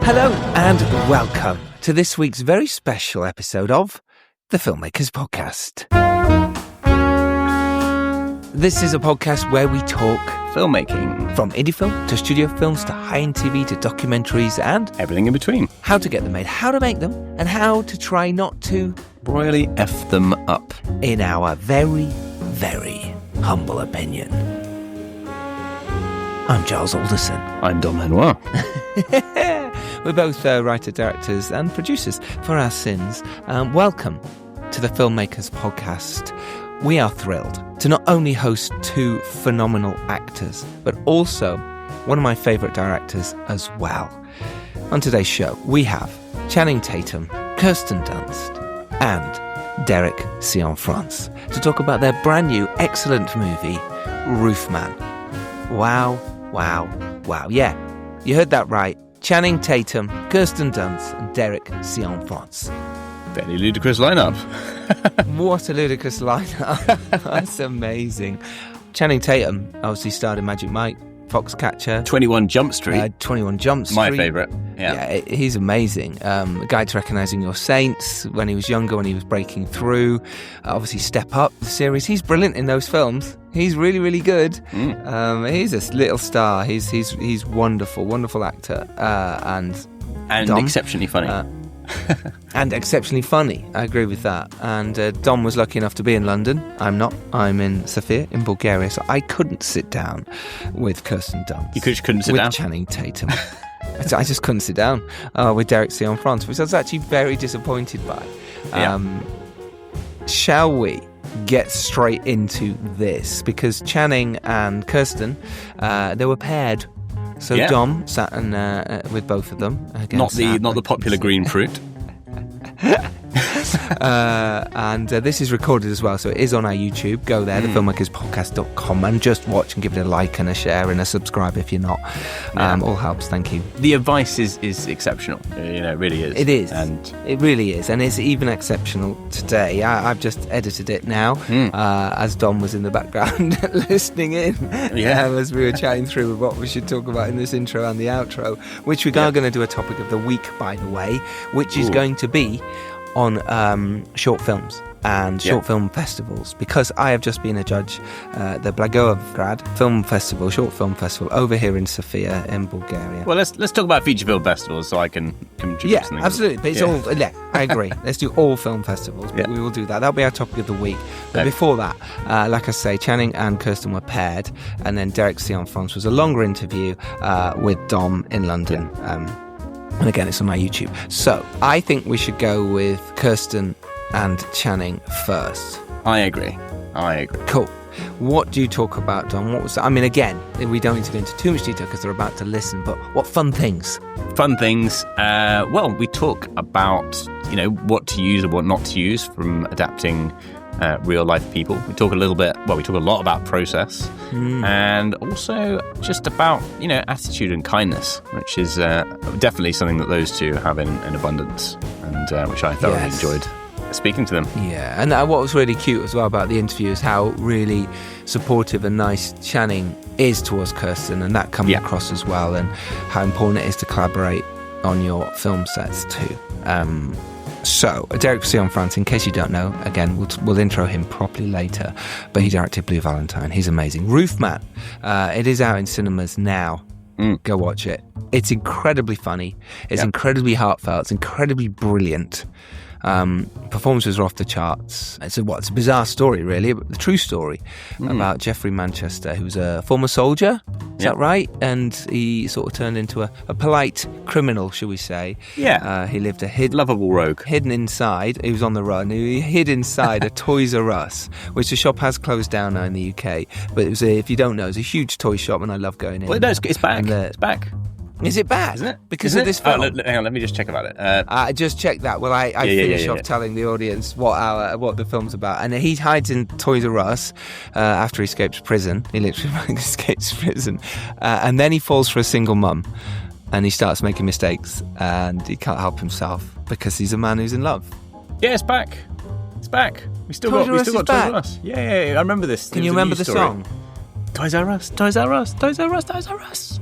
Hello and welcome to this week's very special episode of the Filmmakers Podcast. This is a podcast where we talk filmmaking. From indie film to studio films to high-end TV to documentaries and everything in between. How to get them made, how to make them, and how to try not to royally F them up. In our very, very humble opinion. I'm Giles Alderson. I'm Dom Lenoir. We're both writer, directors and producers for our sins. Welcome to the Filmmakers Podcast. We are thrilled to not only host two phenomenal actors, but also one of my favourite directors as well. On today's show, we have Channing Tatum, Kirsten Dunst and Derek Cianfrance to talk about their brand new excellent movie, ROOFMAN. Wow. Yeah, you heard that right. Channing Tatum, Kirsten Dunst and Derek Cianfrance. Very ludicrous lineup. What a ludicrous lineup. That's amazing. Channing Tatum obviously starred in Magic Mike, Foxcatcher. 21 Jump Street. 21 Jump Street. My favourite. Yeah, he's amazing. A Guide to Recognising Your Saints, when he was younger, when he was breaking through. Obviously Step Up, the series. He's brilliant in those films. He's really, really good. He's a little star. He's wonderful actor. And Dom, exceptionally funny. And exceptionally funny. I agree with that. And Dom was lucky enough to be in London. I'm not. I'm in Sofia, in Bulgaria. So I couldn't sit down with Kirsten Dunst. You couldn't sit down? With Channing Tatum. I just couldn't sit down with Derek Cianfrance, which I was actually very disappointed by. Shall we get straight into this? Because Channing and Kirsten, they were paired. So Dom sat with both of them. Not the popular green fruit. And this is recorded as well, so it is on our YouTube. Go there, thefilmmakerspodcast.com, and just watch and give it a like and a share and a subscribe if you're not. All helps, thank you. The advice is exceptional. It really is. It is. And it really is. And it's even exceptional today. I've just edited it now, as Dom was in the background listening in as we were chatting through what we should talk about in this intro and the outro, which we are going to do a topic of the week, by the way, which is going to be on short films and short film festivals, because I have just been a judge at the Blagoevgrad Film Festival, short film festival over here in Sofia in Bulgaria. Well, let's talk about feature film festivals so I can contribute something. Absolutely. But it's all, I agree. Let's do all film festivals, but we will do that. That'll be our topic of the week. But before that, like I say, Channing and Kirsten were paired, and then Derek Cianfrance was a longer interview with Dom in London. And again, it's on my YouTube. So I think we should go with Kirsten and Channing first. I agree. Cool. What do you talk about, Dom? What was that? I mean, again, we don't need to go into too much detail because they're about to listen, but what fun things? Well, we talk about, what to use and what not to use from adapting real life people. We talk a lot about process and also just about, attitude and kindness, which is definitely something that those two have in abundance, and which I thoroughly enjoyed speaking to them. Yeah, and what was really cute as well about the interview is how really supportive and nice Channing is towards Kirsten, and that comes across as well, and how important it is to collaborate on your film sets too. So, Derek Cianfrance, in case you don't know, again, we'll intro him properly later, but he directed Blue Valentine. He's amazing. ROOFMAN, it is out in cinemas now. Go watch it. It's incredibly funny. It's incredibly heartfelt. It's incredibly brilliant. Performances are off the charts. It's a bizarre story, really, the true story about Jeffrey Manchester, who's a former soldier. Is that right? And he sort of turned into a polite criminal, shall we say? Yeah. He lived a lovable rogue. Hidden inside. He was on the run. He hid inside a Toys R Us, which the shop has closed down now in the UK. But it was if you don't know, it's a huge toy shop, and I love going in. Well, no, it's back. It's back. Is it back? Isn't it? Because of this film? Hang on, let me just check about it. Just check that. Well, I finish off telling the audience what the film's about. And he hides in Toys R Us after he escapes prison. He literally escapes prison. And then he falls for a single mum. And he starts making mistakes. And he can't help himself because he's a man who's in love. Yeah, it's back. It's back. We still got Toys R Us. Yeah, I remember this. Can you remember the song? Toys R Us, Toys R Us, Toys R Us, Toys R Us.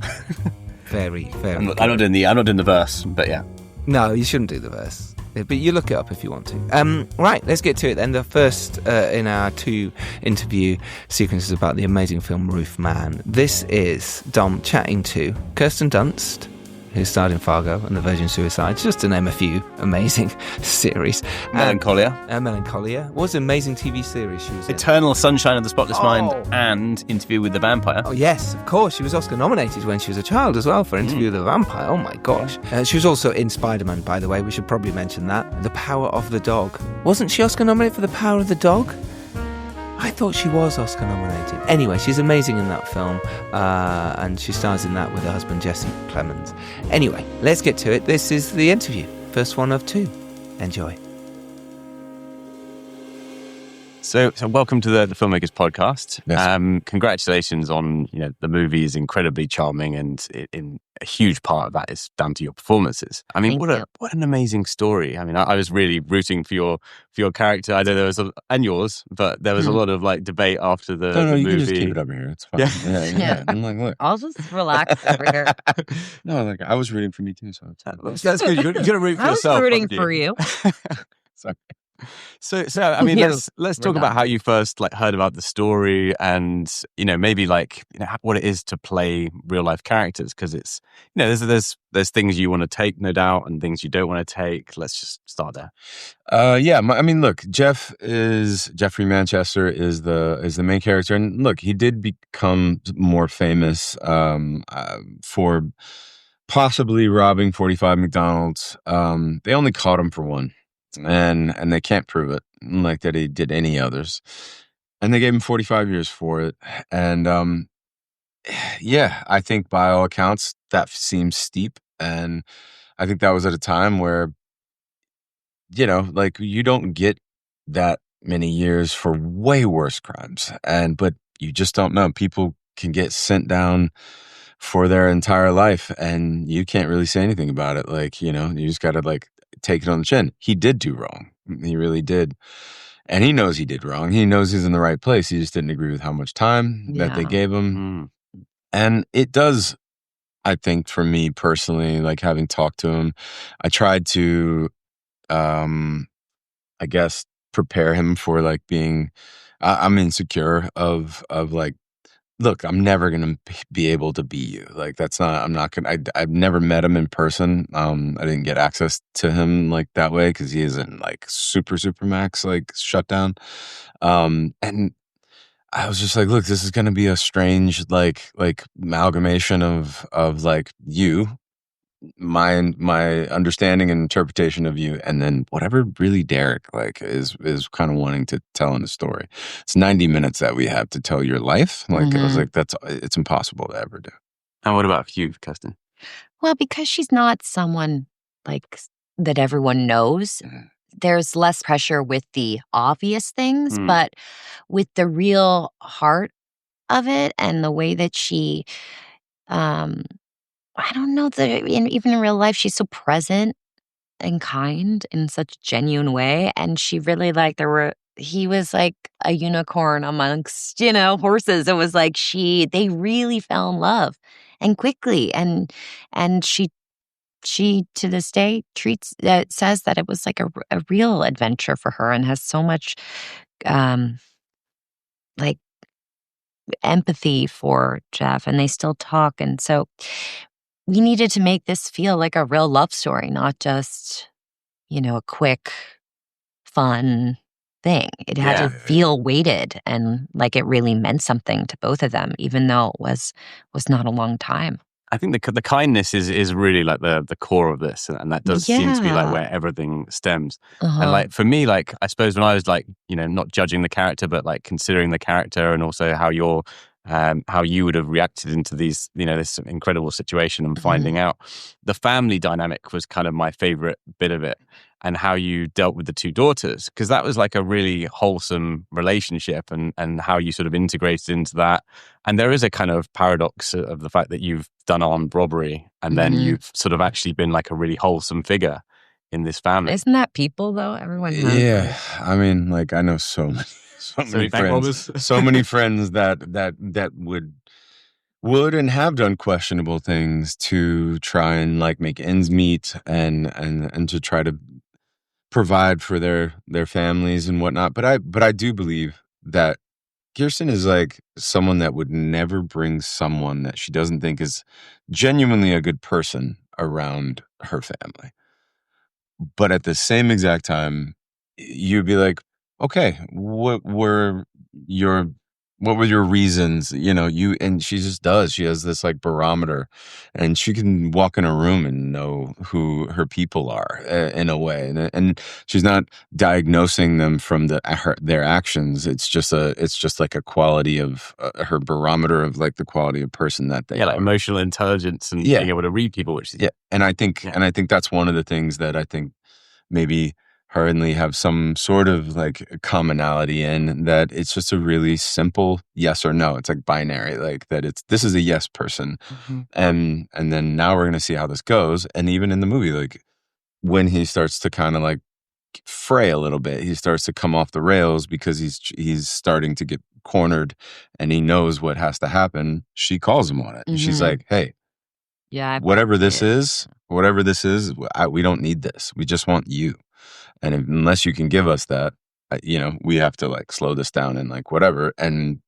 very, very. I'm not doing the verse, but yeah. No, you shouldn't do the verse. But you look it up if you want to. Right, let's get to it then. The first in our 2 interview sequences about the amazing film Roofman. This is Dom chatting to Kirsten Dunst, who starred in Fargo and The Virgin Suicides, just to name a few amazing series. Melancholia. Melancholia. What was an amazing TV series she was in? Eternal Sunshine of the Spotless Mind and Interview with the Vampire. Oh, yes, of course. She was Oscar-nominated when she was a child as well for Interview with the Vampire. Oh, my gosh. She was also in Spider-Man, by the way. We should probably mention that. The Power of the Dog. Wasn't she Oscar-nominated for The Power of the Dog? I thought she was Oscar-nominated. Anyway, she's amazing in that film, and she stars in that with her husband, Jesse Plemons. Anyway, let's get to it. This is the interview. First one of 2. Enjoy. So welcome to the Filmmakers Podcast. Yes. Congratulations on, the movie is incredibly charming, and in a huge part of that is down to your performances. I mean, what an amazing story. I mean, I was really rooting for your character. I know there was and yours, but there was a lot of debate after the No, movie. you can just keep it up here. It's fine. Yeah. I'm like, look. I'll just relax over here. No, I was rooting for me too, so That's good. You're going to root for yourself. I was rooting for you. Sorry. So I mean, let's talk about how you first heard about the story, and maybe what it is to play real life characters, because it's there's things you want to take, no doubt, and things you don't want to take. Let's just start there. I mean, look, Jeffrey Manchester is the main character, and look, he did become more famous for possibly robbing 45 McDonald's. They only caught him for one. And they can't prove it, like that he did any others. And they gave him 45 years for it. And I think by all accounts, that seems steep. And I think that was at a time where, you don't get that many years for way worse crimes. But you just don't know. People can get sent down for their entire life, and you can't really say anything about it. You just got to take it on the chin. He did do wrong. He really did. And he knows he did wrong. He knows he's in the right place. He just didn't agree with how much time that they gave him. And it does, I think, for me personally, having talked to him, I tried to, I guess, prepare him for being, I'm insecure of look, I'm never going to be able to be you. I've never met him in person. I didn't get access to him that way because he isn't super max, shutdown. And I was just look, this is going to be a strange, amalgamation of you, my understanding and interpretation of you, and then whatever really Derek is kind of wanting to tell in a story. It's 90 minutes that we have to tell your life. I was it's impossible to ever do. And what about you, Kirsten? Well, because she's not someone that everyone knows, there's less pressure with the obvious things, but with the real heart of it and the way that she, I don't know, even in real life, she's so present and kind in such a genuine way. And she really he was like a unicorn amongst, horses. It was they really fell in love and quickly. And she to this day says that it was a real adventure for her, and has so much empathy for Jeff, and they still talk. And so we needed to make this feel like a real love story, not just, a quick, fun thing. It had to feel weighted and it really meant something to both of them, even though it was not a long time. I think the kindness is really the core of this, and that does seem to be where everything stems. And for me, I suppose when I was not judging the character, but considering the character, and also how how you would have reacted into these, this incredible situation, and finding out the family dynamic was kind of my favorite bit of it, and how you dealt with the 2 daughters, because that was a really wholesome relationship, and how you sort of integrated into that. And there is a kind of paradox of the fact that you've done armed robbery, and then you've sort of actually been a really wholesome figure in this family. Isn't that people though? Everyone has. Yeah. I mean, I know so many friends, so many friends that would and have done questionable things to try and like make ends meet and to try to provide for their families and whatnot. But I do believe that Kirsten is like someone that would never bring someone that she doesn't think is genuinely a good person around her family. But at the same exact time, you'd be like, okay, what were your reasons? And she just does. She has this like barometer, and she can walk in a room and know who her people are in a way. And she's not diagnosing them from their actions. It's just like a quality of her barometer of like the quality of person that they are. Like emotional intelligence and being able to read people, which is And I think that's one of the things that I think maybe her and Lee have some sort of like commonality in, that it's just a really simple yes or no. It's like binary, like that this is a yes person. Mm-hmm. And then now we're going to see how this goes. And even in the movie, like when he starts to kind of like fray a little bit, he starts to come off the rails because he's starting to get cornered and he knows what has to happen. She calls him on it. And she's like, hey, whatever this is, we don't need this. We just want you. And unless you can give us that, we have to like slow this down and like whatever. And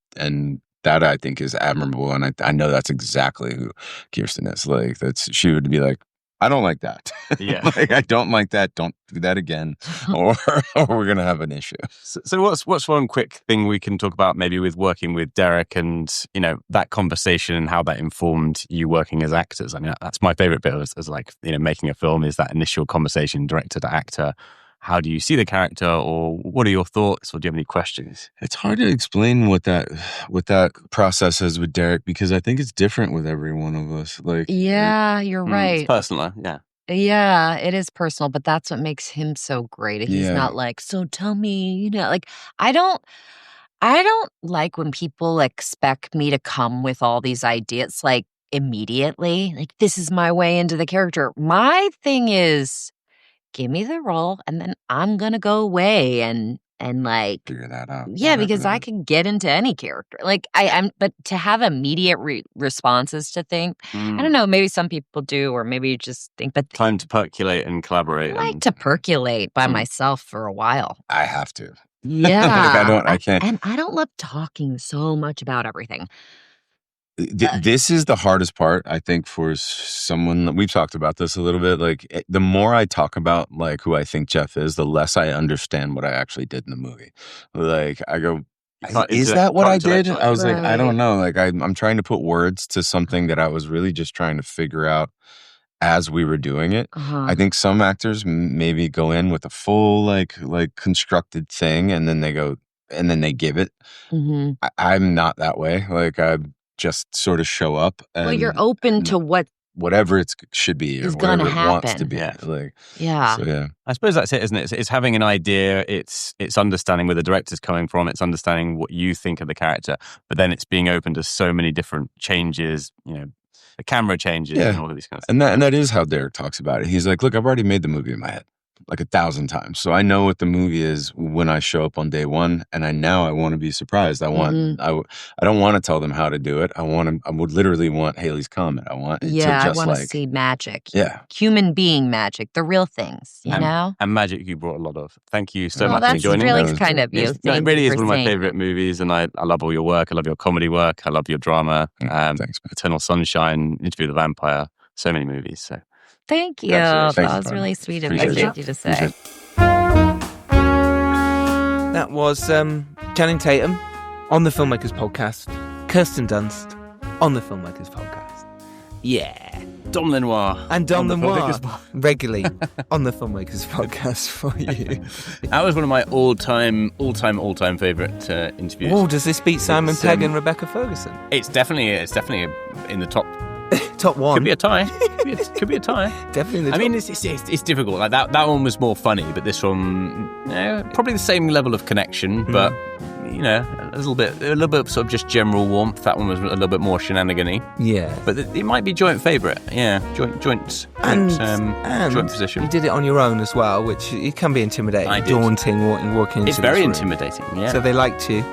that I think is admirable. And I know that's exactly who Kirsten is. Like she would be like, I don't like that. Yeah. Like, I don't like that. Don't do that again. or we're going to have an issue. So what's one quick thing we can talk about maybe with working with Derek and, that conversation and how that informed you working as actors? I mean, that's my favorite bit as like, making a film is that initial conversation, director to actor. How do you see the character, or what are your thoughts, or do you have any questions? It's hard to explain what that process is with Derek, because I think it's different with every one of us. Like, you're right. It's personal, yeah. Yeah, it is personal, but that's what makes him so great. He's not like, so tell me, like I don't like when people expect me to come with all these ideas like immediately. Like, this is my way into the character. My thing is, give me the role, and then I'm gonna go away and like figure that out. Yeah, because I can get into any character. Like but to have immediate responses to things, I don't know. Maybe some people do, or maybe you just think. But time to percolate and collaborate. I like to percolate by myself for a while. I have to. Yeah, I can't. And I don't love talking so much about everything. This is the hardest part, I think, for someone. We've talked about this a little bit. Like, the more I talk about like who I think Jeff is, the less I understand what I actually did in the movie. Like, I go, is that what I did? I was like, I don't know. Like, I'm trying to put words to something that I was really just trying to figure out as we were doing it. I think some actors maybe go in with a full like constructed thing, and then they give it. I'm not that way. Like, I just sort of show up. And, you're open to whatever it should be, or whatever it wants to be. Yeah. Like, yeah. So, yeah. I suppose that's it, isn't it? It's having an idea. It's understanding where the director's coming from. It's understanding what you think of the character. But then it's being open to so many different changes. The camera changes and all of these kinds of things. And that is how Derek talks about it. He's like, look, I've already made the movie in my head like 1,000 times. So I know what the movie is when I show up on day one, and I want to be surprised. I don't want to tell them how to do it. I would literally want Haley's comment. I want it to just I want to see magic. Yeah. Human being magic, the real things, you know? And magic you brought a lot of. Thank you so much for That's joining. really kind of you. It really is one of my favorite movies, and I love all your work. I love your comedy work. I love your drama. Thanks, Eternal Sunshine, Interview with the Vampire, so many movies. So. Thank you. Thanks, that was really sweet of you to say. That was Channing Tatum on the Filmmakers Podcast, Kirsten Dunst on the Filmmakers Podcast. Yeah. Dom Lenoir. And Dom Lenoir regularly on the Filmmakers Podcast for you. That was one of my all-time favorite interviews. Oh, does this beat Simon Pegg and Rebecca Ferguson? It's definitely in the top. Top one. Could be a tie. Could be a tie. Definitely. I mean, it's difficult. Like that one was more funny, but this one, probably the same level of connection. But a little bit sort of just general warmth. That one was a little bit more shenanigan-y. Yeah. But it might be joint favourite. Yeah, joint position. You did it on your own as well, which it can be intimidating, daunting walking into It's very this room. intimidating, yeah. So they liked you.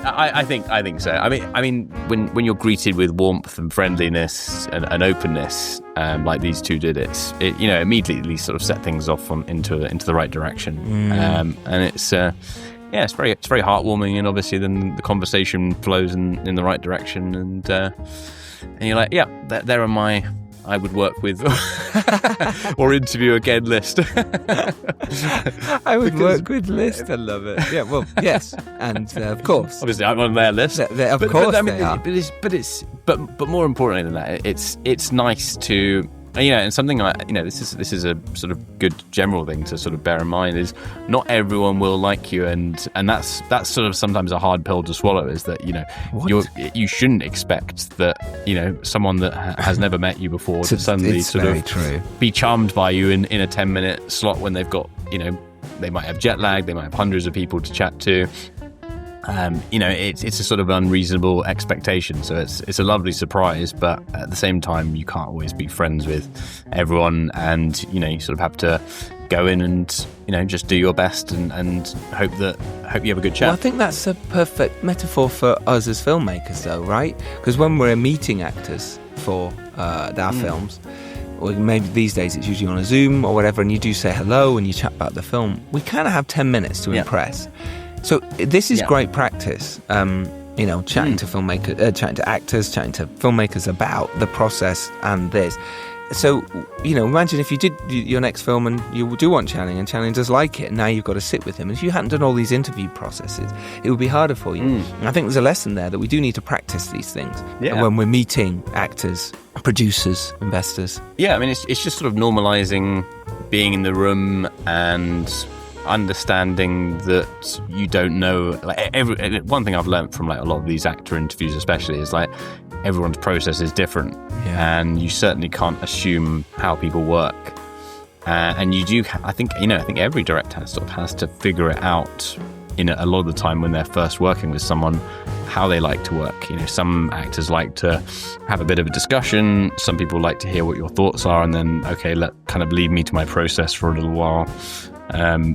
I think so. I mean, when you're greeted with warmth and friendliness and openness, like these two did, it immediately sort of set things off into the right direction. And it's it's very heartwarming, and obviously then the conversation flows in the right direction, and you're like, yeah, there are my I would work with or interview again list. I would work with list. I love it. Yeah, well, yes, and of course, obviously, I'm on their list. Of course, I mean, they are. But more importantly than that, it's nice to. And something like, this is a sort of good general thing to sort of bear in mind is not everyone will like you, and that's sort of sometimes a hard pill to swallow, is that you shouldn't expect that someone that has never met you before to suddenly sort of be charmed by you in a 10-minute slot when they've got they might have jet lag, they might have hundreds of people to chat to. It's a sort of unreasonable expectation, so it's a lovely surprise, but at the same time you can't always be friends with everyone, and you sort of have to go in and just do your best and hope you have a good chat. Well, I think that's a perfect metaphor for us as filmmakers, though, right? Because when we're meeting actors for our films, or maybe these days it's usually on a Zoom or whatever, and you do say hello and you chat about the film, we kind of have 10 minutes to impress. So this is great practice, chatting to filmmakers, chatting to actors, chatting to filmmakers about the process and this. So, imagine if you did your next film and you do want Channing, and Channing does like it, and now you've got to sit with him. And if you hadn't done all these interview processes, it would be harder for you. And I think there's a lesson there that we do need to practice these things when we're meeting actors, producers, investors. Yeah, I mean, it's just sort of normalising being in the room and understanding that you don't know. Like one thing I've learned from like a lot of these actor interviews, especially, is like everyone's process is different, and you certainly can't assume how people work. And you do. I think every director has to figure it out. A lot of the time when they're first working with someone, how they like to work. Some actors like to have a bit of a discussion. Some people like to hear what your thoughts are, and then leave me to my process for a little while.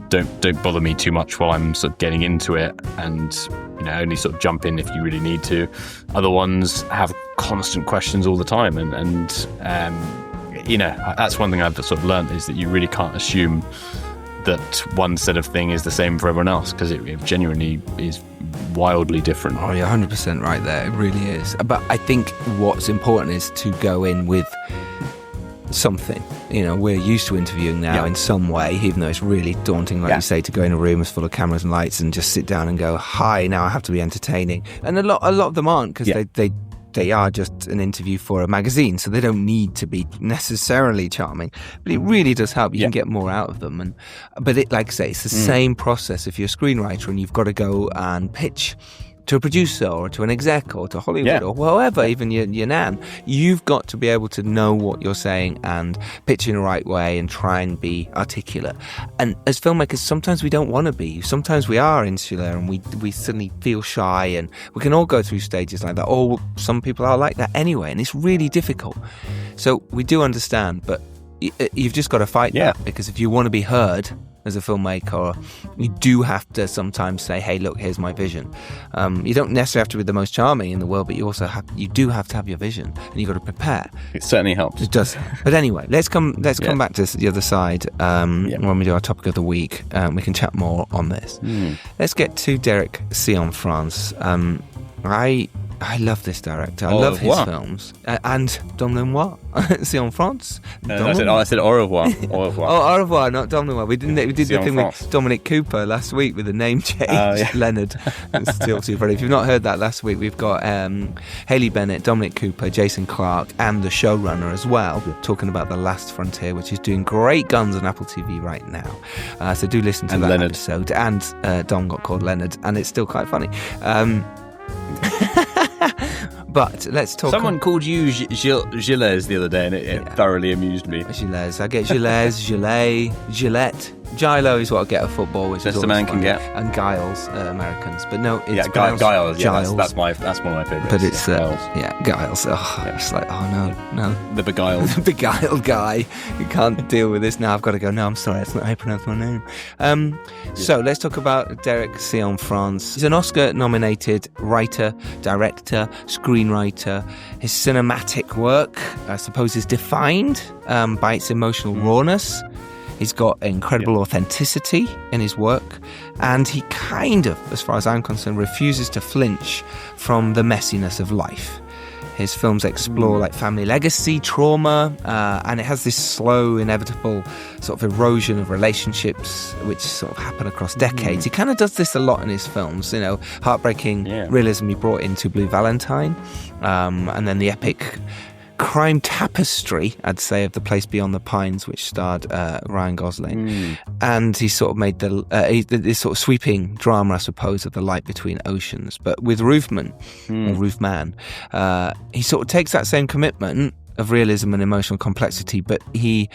Don't bother me too much while I'm sort of getting into it, and only sort of jump in if you really need to. Other ones have constant questions all the time, and that's one thing I've sort of learned, is that you really can't assume that one set of thing is the same for everyone else, because it genuinely is wildly different. Oh, you're 100% right there. It really is. But I think what's important is to go in with something. We're used to interviewing now in some way, even though it's really daunting, like you say, to go in a room that's full of cameras and lights and just sit down and go, hi, now I have to be entertaining. And a lot of them aren't, because they are just an interview for a magazine, so they don't need to be necessarily charming. But it really does help. You can get more out of them. But like I say, it's the same process if you're a screenwriter and you've got to go and pitch to a producer or to an exec or to Hollywood or whoever, even your nan. You've got to be able to know what you're saying and pitch in the right way and try and be articulate. And as filmmakers, sometimes we don't want to be. Sometimes we are insular and we suddenly feel shy, and we can all go through stages like that. Or some people are like that anyway, and it's really difficult. So we do understand, but you've just got to fight that, because if you want to be heard as a filmmaker, you do have to sometimes say, hey, look, here's my vision. You don't necessarily have to be the most charming in the world, but you do have to have your vision, and you've got to prepare. It certainly helps. It does. But anyway, let's come back to the other side when we do our topic of the week. We can chat more on this. Let's get to Derek Cianfrance. I love this director. I love his films. And Dom Lenoir. Cianfrance. I said au revoir. Au revoir. Au revoir, not Dom Lenoir. We did the thing with Dominic Cooper last week with the name change. Leonard. It's still too funny. If you've not heard that last week, we've got Haley Bennett, Dominic Cooper, Jason Clarke, and the showrunner as well, talking about The Last Frontier, which is doing great guns on Apple TV right now. So do listen to that episode. And Dom got called Leonard, and it's still quite funny. But let's talk. Someone called you Gilles the other day, and it thoroughly amused me. Gilles. I get Gilles, Gillette, Gilo is what I get at football, which Best is a man funny. can get. And Giles, Americans, but no, it's Giles. Giles. That's one of my favorites. But it's Giles. Giles. Oh, it's like, oh no, The beguiled. the beguiled guy who can't deal with this. Now I've got to go. No, I'm sorry, that's not how you pronounce my name. So let's talk about Derek Cianfrance. He's an Oscar-nominated writer, director, screenwriter. His cinematic work, I suppose, is defined by its emotional rawness. He's got incredible authenticity in his work, and he kind of, as far as I'm concerned, refuses to flinch from the messiness of life. His films explore like family legacy, trauma, and it has this slow, inevitable sort of erosion of relationships which sort of happen across decades. He kind of does this a lot in his films, you know, heartbreaking realism he brought into Blue Valentine, and then the epic crime tapestry, I'd say, of The Place Beyond the Pines, which starred Ryan Gosling. And he sort of made this sort of sweeping drama, I suppose, of The Light Between Oceans. But with ROOFMAN, or ROOFMAN, he sort of takes that same commitment of realism and emotional complexity, but he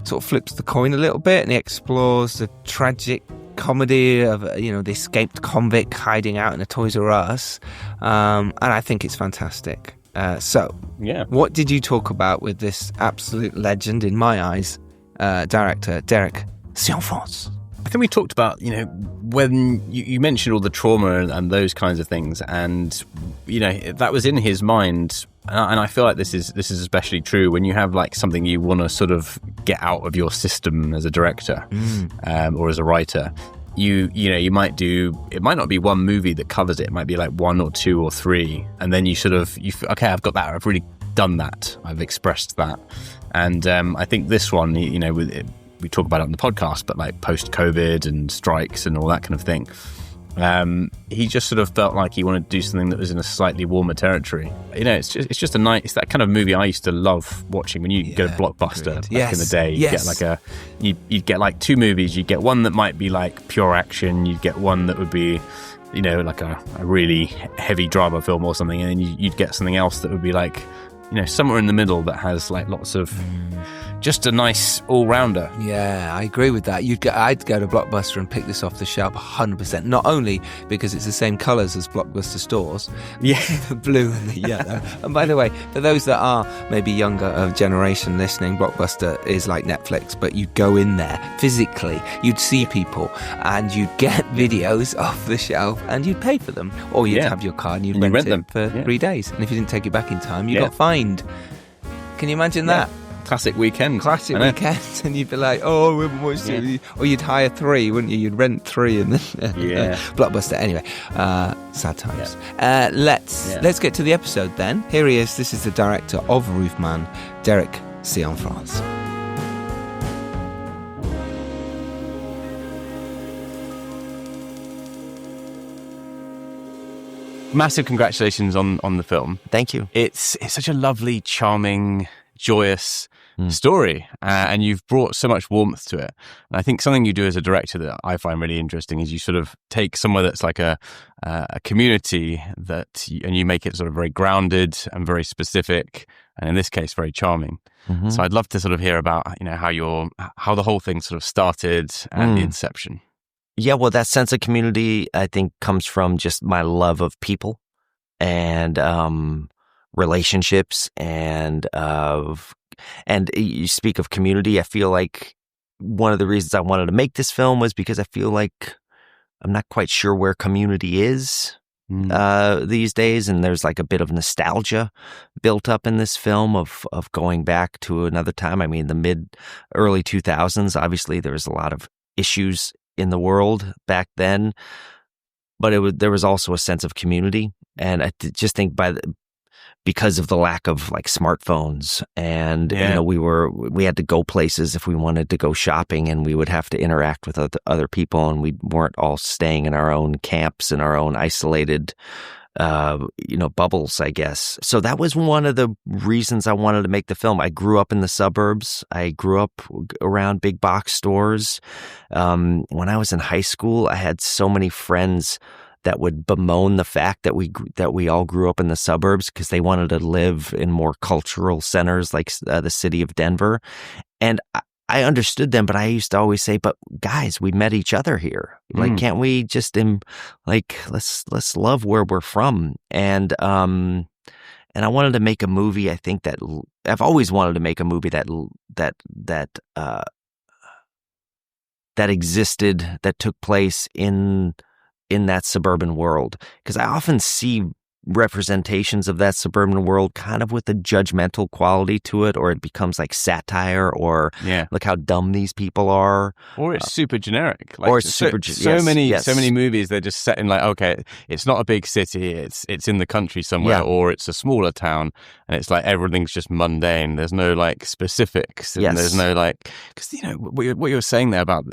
sort of flips the coin a little bit, and he explores the tragic comedy of, you know, the escaped convict hiding out in a Toys R Us. And I think it's fantastic. What did you talk about with this absolute legend, in my eyes, director Derek Cianfrance? I think we talked about, you know, when you mentioned all the trauma and those kinds of things, and, you know, that was in his mind. And I feel like this is especially true when you have like something you want to sort of get out of your system as a director or as a writer. You know, you might do, it might not be one movie that covers it. It might be like one or two or three. And then you sort of, okay, I've got that. I've really done that. I've expressed that. And I think this one, you know, we talk about it on the podcast, but like post-COVID and strikes and all that kind of thing. He just sort of felt like he wanted to do something that was in a slightly warmer territory. You know, it's just a nice, it's that kind of movie I used to love watching when you go to Blockbuster back in the day. You'd get like two movies. You'd get one that might be like pure action. You'd get one that would be, you know, like a really heavy drama film or something, and then you'd get something else that would be like, you know, somewhere in the middle that has like lots of just a nice all-rounder. Yeah, I agree with that. I'd go to Blockbuster and pick this off the shelf 100%. Not only because it's the same colours as Blockbuster stores, the blue and the yellow. And by the way, for those that are maybe younger of generation listening, Blockbuster is like Netflix, but you'd go in there physically, you'd see people, and you'd get videos off the shelf, and you'd pay for them, or you'd have your car and you'd rent them for 3 days. And if you didn't take it back in time, you got fined. Can you imagine that? Classic weekend. And you'd be like, oh, we haven't watched it. Or you'd hire 3, wouldn't you? You'd rent 3 and then Blockbuster. Anyway, sad times. Let's get to the episode then. Here he is. This is the director of ROOFMAN, Derek Cianfrance. Massive congratulations on the film. Thank you. It's such a lovely, charming, joyous story, and you've brought so much warmth to it. And I think something you do as a director that I find really interesting is you sort of take somewhere that's like a community and you make it sort of very grounded and very specific, and in this case, very charming. Mm-hmm. So I'd love to sort of hear about, you know, how the whole thing sort of started and the inception. Yeah, well, that sense of community, I think, comes from just my love of people and relationships and you speak of community. I feel like one of the reasons I wanted to make this film was because I feel like I'm not quite sure where community is these days, and there's like a bit of nostalgia built up in this film of going back to another time. I mean, the early 2000s, obviously there was a lot of issues in the world back then, but there was also a sense of community, and I just think because of the lack of like smartphones, and you know, we had to go places if we wanted to go shopping, and we would have to interact with other people, and we weren't all staying in our own camps and our own isolated bubbles, I guess. So that was one of the reasons I wanted to make the film. I grew up in the suburbs. I grew up around big box stores. When I was in high school, I had so many friends that would bemoan the fact that we all grew up in the suburbs because they wanted to live in more cultural centers like the city of Denver. And I understood them, but I used to always say, but guys, we met each other here. Like, can't we just, let's love where we're from. And I wanted to make a movie. I think that I've always wanted to make a movie that existed, that took place in that suburban world. Because I often see representations of that suburban world kind of with a judgmental quality to it, or it becomes like satire, or look how dumb these people are, or it's super generic, or it's super so many movies, they're just set in like, okay, it's not a big city, it's in the country somewhere, or it's a smaller town, and it's like everything's just mundane. There's no like specifics, and there's no like, because what you were saying there about,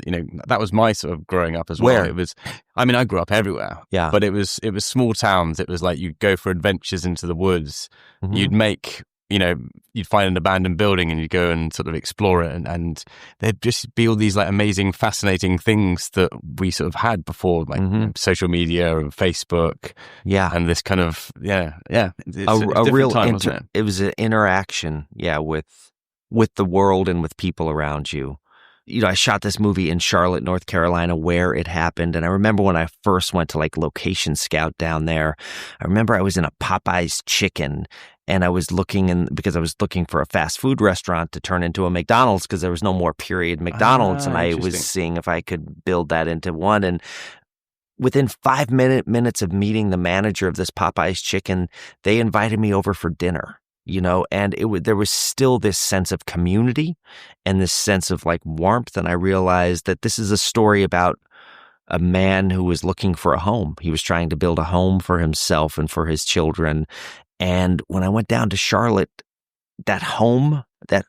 that was my sort of growing up as well. It was, I mean, I grew up everywhere, but it was small towns. It was like you go for adventures into the woods. You'd make, you'd find an abandoned building and you'd go and sort of explore it, and there'd just be all these like amazing, fascinating things that we sort of had before, like social media and Facebook, and this kind of it's a real time, wasn't it? It was an interaction, with the world and with people around you. I shot this movie in Charlotte, North Carolina, where it happened. And I remember when I first went to like location scout down there, I remember I was in a Popeye's Chicken, and I was looking because I was looking for a fast food restaurant to turn into a McDonald's, because there was no more period McDonald's. And I was seeing if I could build that into one. And within 5 minutes of meeting the manager of this Popeye's Chicken, they invited me over for dinner. And there was still this sense of community and this sense of like warmth. And I realized that this is a story about a man who was looking for a home. He was trying to build a home for himself and for his children. And when I went down to Charlotte, that home, that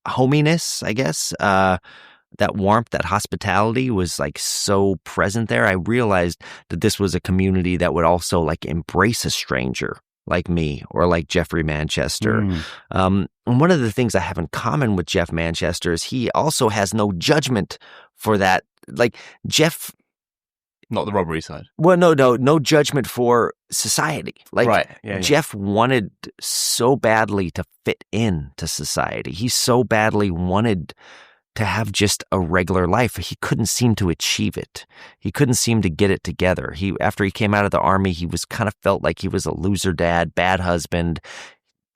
hominess, I guess, that warmth, that hospitality was like so present there. I realized that this was a community that would also like embrace a stranger like me, or like Jeffrey Manchester. And one of the things I have in common with Jeff Manchester is he also has no judgment for that. Like Jeff, not the robbery side. Well, no judgment for society. Like right. Jeff wanted so badly to fit into society. He so badly wanted to have just a regular life. He couldn't seem to achieve it. He couldn't seem to get it together. After he came out of the army, he was kind of felt like he was a loser dad, bad husband,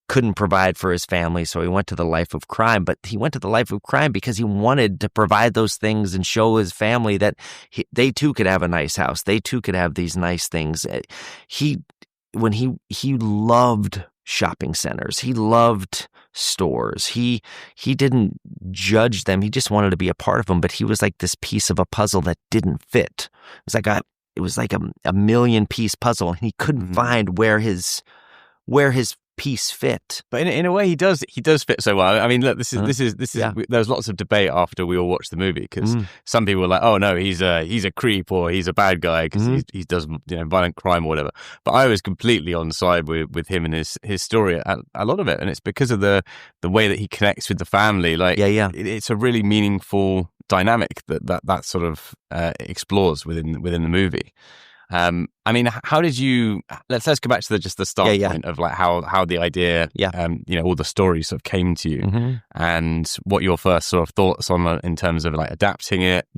couldn't provide for his family, so he went to the life of crime. But he went to the life of crime because he wanted to provide those things and show his family that they too could have a nice house. They too could have these nice things. He loved shopping centers. He loved stores. He didn't judge them. He just wanted to be a part of them. But he was like this piece of a puzzle that didn't fit. It was like a million piece puzzle, and he couldn't find where his piece fit. But in a way, he does fit so well. I mean, look, this is. There was lots of debate after we all watched the movie, because some people were like, "Oh no, he's a creep, or he's a bad guy because he does violent crime or whatever." But I was completely on side with him and his story at a lot of it, and it's because of the way that he connects with the family. Like, it's a really meaningful dynamic that sort of explores within the movie. I mean, how did you? Let's go back to the start point of like how the idea, all the stories sort of came to you, and what your first sort of thoughts on in terms of like adapting it,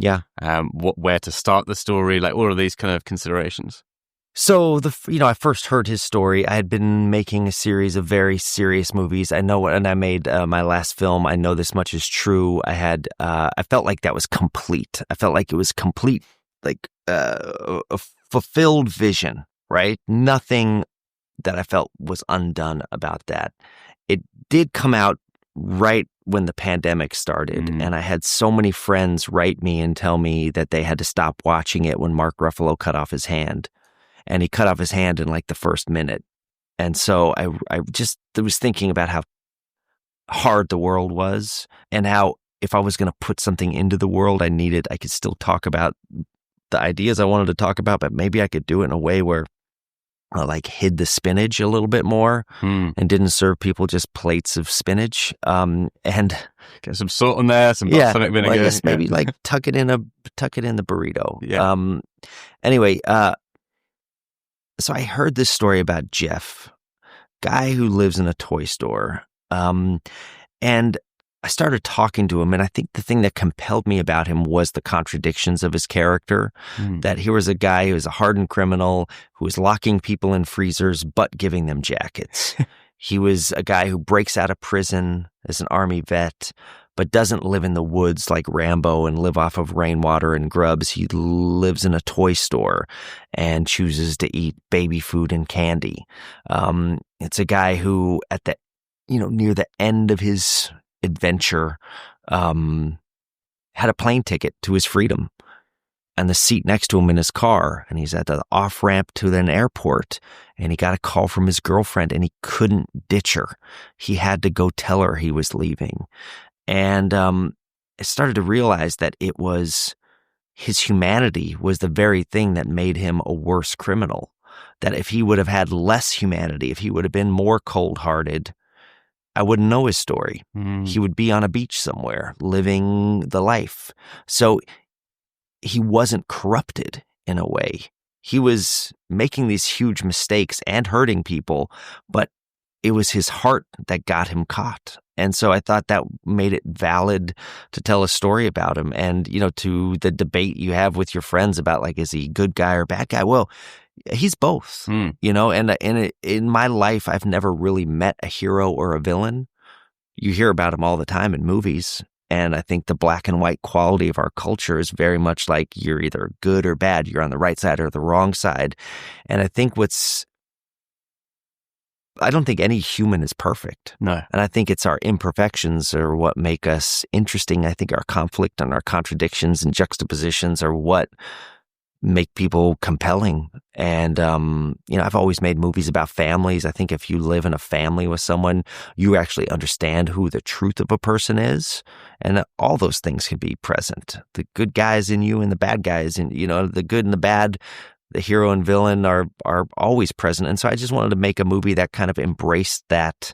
where to start the story, like all of these kind of considerations. So I first heard his story. I had been making a series of very serious movies. I know, and I made my last film. I know this much is true. I felt like that was complete. I felt like it was complete, like a fulfilled vision, right? Nothing that I felt was undone about that. It did come out right when the pandemic started, and I had so many friends write me and tell me that they had to stop watching it when Mark Ruffalo cut off his hand. And he cut off his hand in like the first minute. And so I was thinking about how hard the world was, and how if I was going to put something into the world, I could still talk about the ideas I wanted to talk about, but maybe I could do it in a way where I like hid the spinach a little bit more and didn't serve people just plates of spinach. And get some salt in there, some balsamic vinegar. Well, I guess maybe like tuck it in the burrito. Yeah. Anyway, so I heard this story about Jeff, guy who lives in a toy store. And I started talking to him, and I think the thing that compelled me about him was the contradictions of his character. That here was a guy who was a hardened criminal who was locking people in freezers but giving them jackets. He was a guy who breaks out of prison as an Army vet but doesn't live in the woods like Rambo and live off of rainwater and grubs. He lives in a toy store and chooses to eat baby food and candy. It's a guy who at the, near the end of his adventure, had a plane ticket to his freedom and the seat next to him in his car. And he's at the off ramp to an airport and he got a call from his girlfriend and he couldn't ditch her. He had to go tell her he was leaving. And I started to realize that it was his humanity was the very thing that made him a worse criminal. That if he would have had less humanity, if he would have been more cold-hearted, I wouldn't know his story. He would be on a beach somewhere, living the life. So he wasn't corrupted in a way. He was making these huge mistakes and hurting people, but it was his heart that got him caught. And so I thought that made it valid to tell a story about him. And, to the debate you have with your friends about, like, is he a good guy or bad guy? Well, he's both, and in my life, I've never really met a hero or a villain. You hear about them all the time in movies. And I think the black and white quality of our culture is very much like you're either good or bad. You're on the right side or the wrong side. And I think I don't think any human is perfect. No. And I think it's our imperfections are what make us interesting. I think our conflict and our contradictions and juxtapositions are what make people compelling. And, I've always made movies about families. I think if you live in a family with someone, you actually understand who the truth of a person is. And all those things can be present. The good guys in you and the bad guys in, the good and the bad, the hero and villain are always present. And so I just wanted to make a movie that kind of embraced that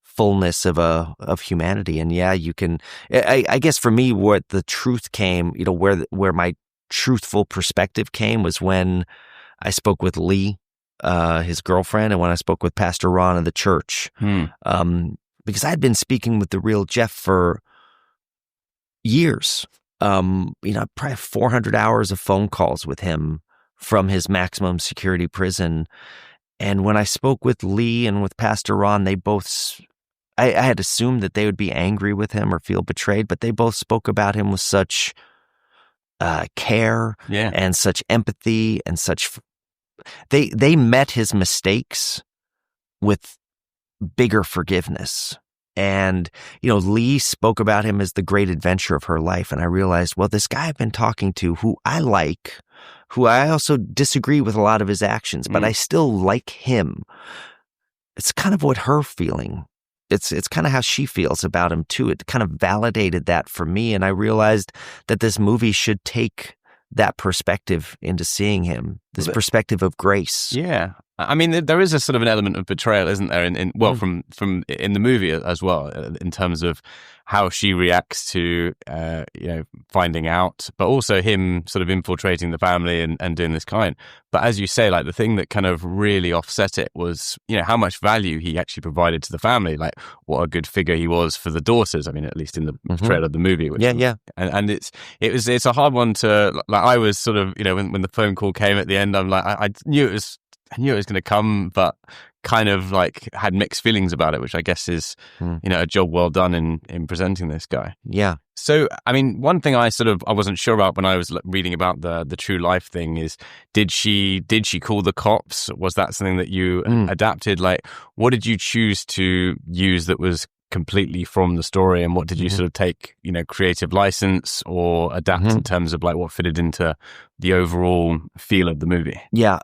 fullness of humanity. And yeah, you can, I guess for me, what the truth came, where my truthful perspective came was when I spoke with Lee, his girlfriend, and when I spoke with Pastor Ron of the church. Because I'd been speaking with the real Jeff for years. Probably 400 hours of phone calls with him from his maximum security prison. And when I spoke with Lee and with Pastor Ron, they both, I had assumed that they would be angry with him or feel betrayed, but they both spoke about him with such care and such empathy and such, they met his mistakes with bigger forgiveness. And, Lee spoke about him as the great adventure of her life. And I realized, well, this guy I've been talking to who I like, who I also disagree with a lot of his actions, but I still like him. It's kind of what her feeling. It's kind of how she feels about him too. It kind of validated that for me. And I realized that this movie should take that perspective into seeing him, this perspective of grace. Yeah. I mean, there is a sort of an element of betrayal, isn't there? From in the movie as well, in terms of how she reacts to, finding out, but also him sort of infiltrating the family and doing this kind. But as you say, like the thing that kind of really offset it was, how much value he actually provided to the family, like what a good figure he was for the daughters. I mean, at least in the portrayal of the movie. And it's a hard one to, like, I was sort of, when the phone call came at the end, I'm like, I knew it was going to come, but kind of like had mixed feelings about it, which I guess is, a job well done in presenting this guy. Yeah. So, I mean, one thing I wasn't sure about when I was reading about the true life thing is, did she call the cops? Was that something that you adapted? Like, what did you choose to use that was completely from the story, and what did you sort of take, creative license or adapt in terms of like what fitted into the overall feel of the movie? Yeah.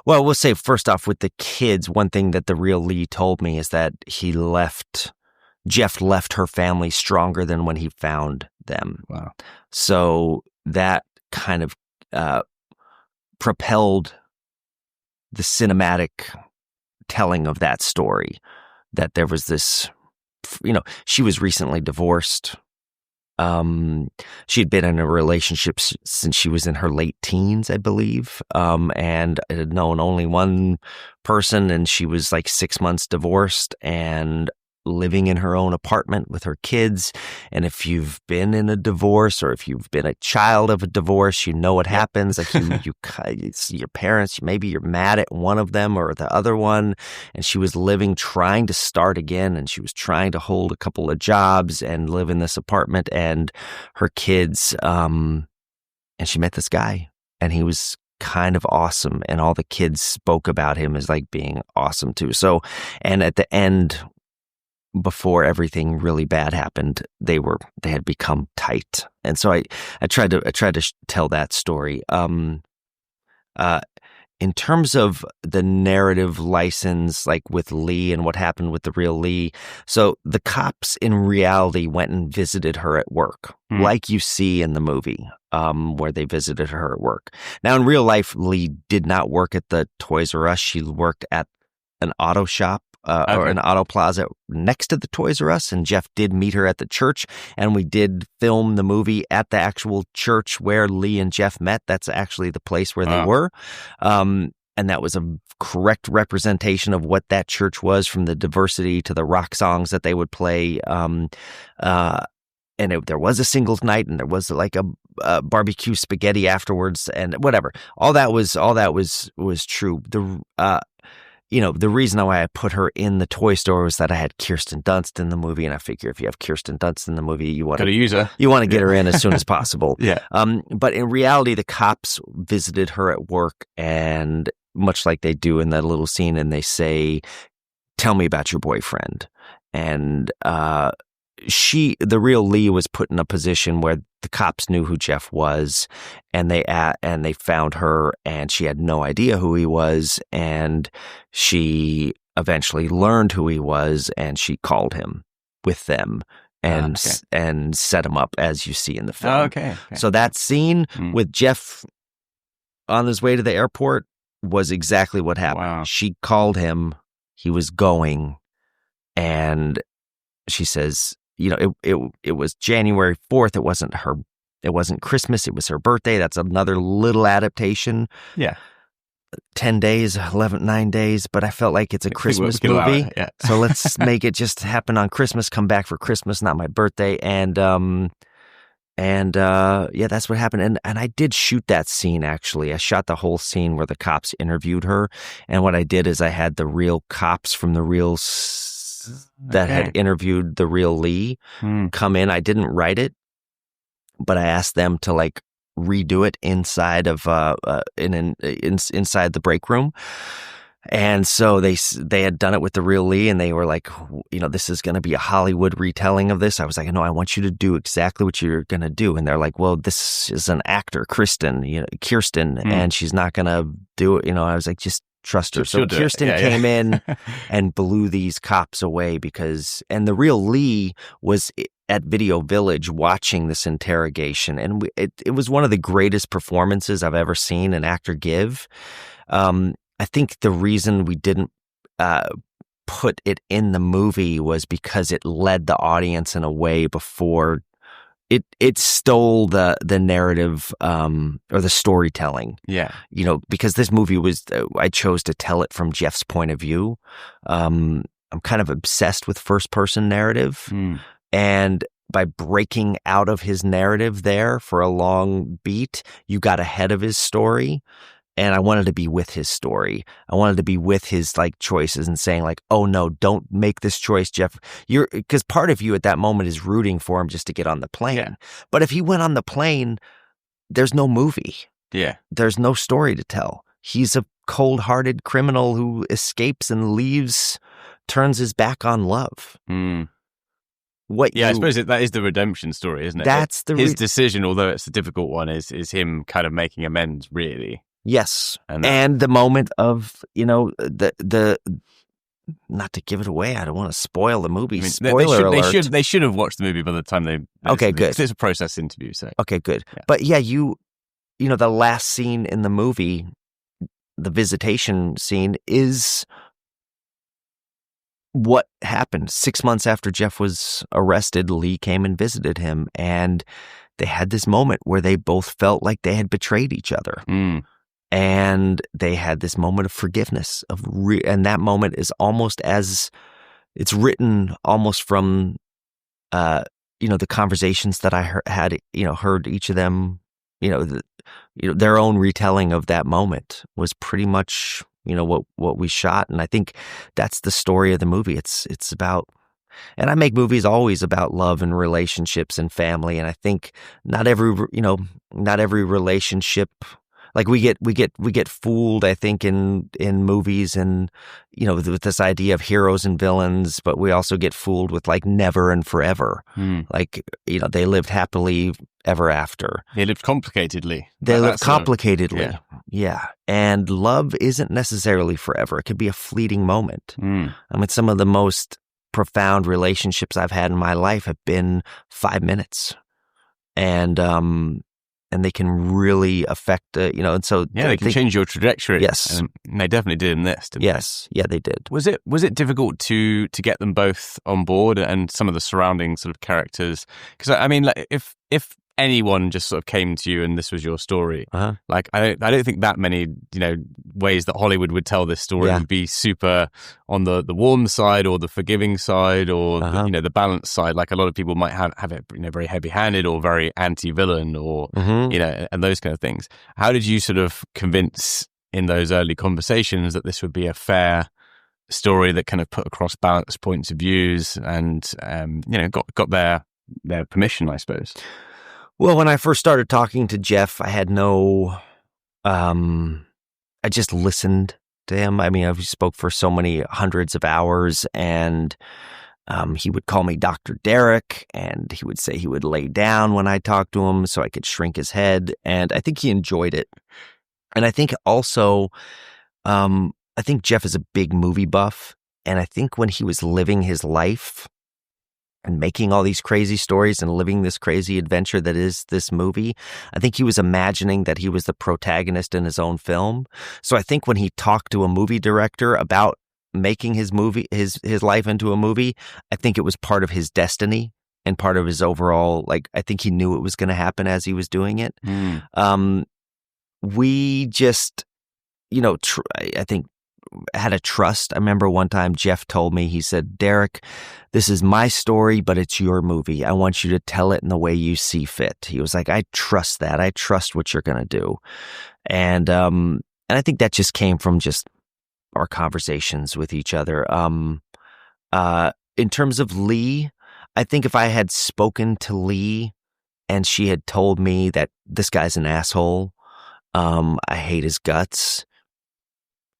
Well, we'll say first off with the kids, one thing that the real Lee told me is that Jeff left her family stronger than when he found them. Wow. So that kind of propelled the cinematic telling of that story, that there was this, she was recently divorced. She had been in a relationship since she was in her late teens, I believe, and had known only one person, and she was like 6 months divorced. And living in her own apartment with her kids. And if you've been in a divorce or if you've been a child of a divorce, you know what happens. Like it's your parents, maybe you're mad at one of them or the other one. And she was trying to start again. And she was trying to hold a couple of jobs and live in this apartment and her kids. And she met this guy and he was kind of awesome. And all the kids spoke about him as like being awesome too. So, and at the end, before everything really bad happened, they had become tight. And so I tried to tell that story. In terms of the narrative license, like with Lee and what happened with the real Lee. So the cops in reality went and visited her at work, like you see in the movie, where they visited her at work. Now in real life, Lee did not work at the Toys R Us. She worked at an auto shop. Or an auto plaza next to the Toys R Us, and Jeff did meet her at the church, and we did film the movie at the actual church where Lee and Jeff met. That's actually the place where they were, and that was a correct representation of what that church was, from the diversity to the rock songs that they would play. There was a singles night, and there was like a barbecue spaghetti afterwards, and whatever. All that was true. The reason why I put her in the toy store was that I had Kirsten Dunst in the movie, and I figure if you have Kirsten Dunst in the movie, you want to use her. You want to get her in as soon as possible. Yeah. But in reality, the cops visited her at work, and much like they do in that little scene, and they say, "Tell me about your boyfriend." And the real Lee was put in a position where the cops knew who Jeff was, and they found her, and she had no idea who he was, and she eventually learned who he was, and she called him with them and set him up, as you see in the film. Okay. So that scene with Jeff on his way to the airport was exactly what happened. Wow. She called him, he was going, and she says, it was January 4th. It wasn't Christmas. It was her birthday. That's another little adaptation. Yeah. 10 days, 9 days, but I felt like it's a Christmas movie. Yeah. So let's make it just happen on Christmas, come back for Christmas, not my birthday. And that's what happened. And I did shoot that scene, actually. I shot the whole scene where the cops interviewed her. And what I did is I had the real cops from the real that had interviewed the real Lee come in. I didn't write it, but I asked them to like redo it inside of inside the break room. And so they had done it with the real Lee, and they were like, this is going to be a Hollywood retelling of this. I was like, no, I want you to do exactly what you're going to do. And they're like, well, this is an actor, Kirsten, and she's not going to do it. I was like, just trust her. So Kirsten came in and blew these cops away and the real Lee was at Video Village watching this interrogation. And it was one of the greatest performances I've ever seen an actor give. I think the reason we didn't put it in the movie was because it led the audience in a way before it stole the narrative or the storytelling. Yeah. Because this movie I chose to tell it from Jeff's point of view. I'm kind of obsessed with first person narrative. And by breaking out of his narrative there for a long beat, you got ahead of his story. And I wanted to be with his story. I wanted to be with his like choices and saying like, oh no, don't make this choice, Jeff. Because part of you at that moment is rooting for him just to get on the plane. Yeah. But if he went on the plane, there's no movie. Yeah. There's no story to tell. He's a cold-hearted criminal who escapes and leaves, turns his back on love. I suppose that is the redemption story, isn't it? That's his decision, although it's a difficult one, is him kind of making amends, really. Yes, and the moment of the not to give it away. I don't want to spoil the movie. Spoiler alert! They should have watched the movie by the time they. Okay, good. It's a process interview, so okay, good. Yeah. But yeah, the last scene in the movie, the visitation scene, is what happened 6 months after Jeff was arrested. Lee came and visited him, and they had this moment where they both felt like they had betrayed each other. And they had this moment of forgiveness and that moment is almost as it's written almost from, the conversations that I heard each of them, their own retelling of that moment was pretty much, what we shot. And I think that's the story of the movie. It's about, and I make movies always about love and relationships and family. And I think not every relationship, like we get fooled, I think, in movies and, with this idea of heroes and villains, but we also get fooled with like never and forever. Like, they lived happily ever after. They lived complicatedly. They lived complicatedly. Yeah. And love isn't necessarily forever. It could be a fleeting moment. I mean, some of the most profound relationships I've had in my life have been 5 minutes. And they can really affect, and so they can change your trajectory. Yes, and they definitely did in this. Didn't yes, they? Yeah, they did. Was it difficult to get them both on board and some of the surrounding sort of characters? Because I mean, like, if anyone just sort of came to you and this was your story, like I don't think that many ways that Hollywood would tell this story would be super on the warm side or the forgiving side or the balanced side. Like a lot of people might have it very heavy-handed or very anti-villain or and those kind of things. How did you sort of convince in those early conversations that this would be a fair story that kind of put across balanced points of views and got their permission, I suppose? Well, when I first started talking to Jeff, I had I just listened to him. I mean, I spoke for so many hundreds of hours, and he would call me Dr. Derek, and he would say he would lay down when I talked to him so I could shrink his head, and I think he enjoyed it. And I think also, I think Jeff is a big movie buff, and I think when he was living his life and making all these crazy stories and living this crazy adventure that is this movie, I think he was imagining that he was the protagonist in his own film. So I think when he talked to a movie director about making his life into a movie, I think it was part of his destiny and part of his overall, like, I think he knew it was going to happen as he was doing it. We just, I think, had a trust. I remember one time Jeff told me, he said, "Derek, this is my story, but it's your movie. I want you to tell it in the way you see fit." He was like, "I trust that. I trust what you're going to do." And I think that just came from just our conversations with each other. In terms of Lee, I think if I had spoken to Lee and she had told me that this guy's an asshole, I hate his guts,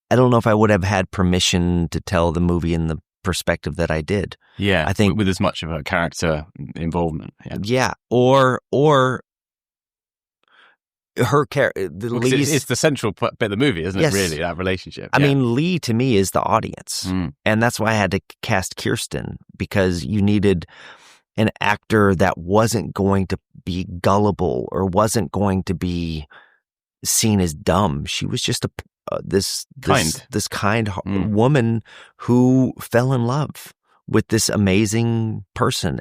I don't know if I would have had permission to tell the movie in the perspective that I did. Yeah, I think with as much of a character involvement. Yeah, or her character. It's the central bit of the movie, isn't it? Really, that relationship. I mean, Lee to me is the audience, and that's why I had to cast Kirsten, because you needed an actor that wasn't going to be gullible or wasn't going to be seen as dumb. She was just this kind woman who fell in love with this amazing person,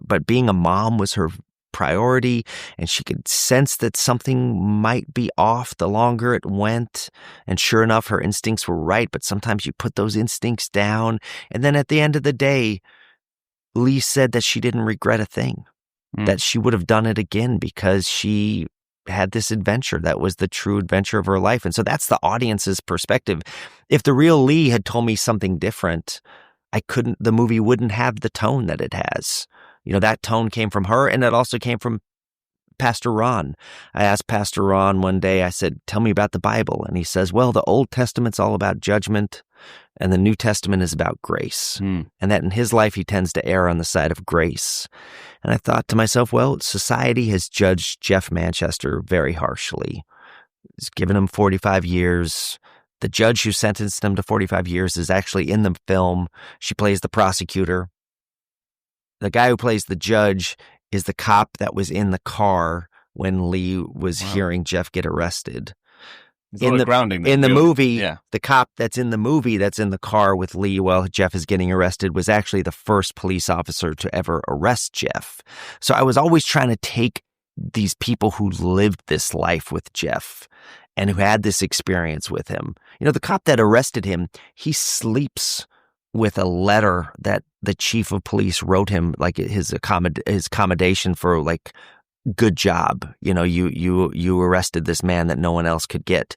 but being a mom was her priority, and she could sense that something might be off the longer it went. And sure enough, her instincts were right, but sometimes you put those instincts down, and then at the end of the day, Lee said that she didn't regret a thing, that she would have done it again because she had this adventure that was the true adventure of her life. And so that's the audience's perspective. If the real Lee had told me something different, the movie wouldn't have the tone that it has. That tone came from her, and it also came from Pastor Ron. I asked Pastor Ron one day, I said, "Tell me about the Bible." And he says, "Well, the Old Testament's all about judgment, and the New Testament is about grace." And that in his life, he tends to err on the side of grace. And I thought to myself, well, society has judged Jeff Manchester very harshly. It's given him 45 years. The judge who sentenced him to 45 years is actually in the film. She plays the prosecutor. The guy who plays the judge is the cop that was in the car when Lee was hearing Jeff get arrested. In the movie, the cop that's in the movie that's in the car with Lee while Jeff is getting arrested was actually the first police officer to ever arrest Jeff. So I was always trying to take these people who lived this life with Jeff and who had this experience with him. The cop that arrested him, he sleeps with a letter that the chief of police wrote him, like his commendation for like, good job. You know, you arrested this man that no one else could get.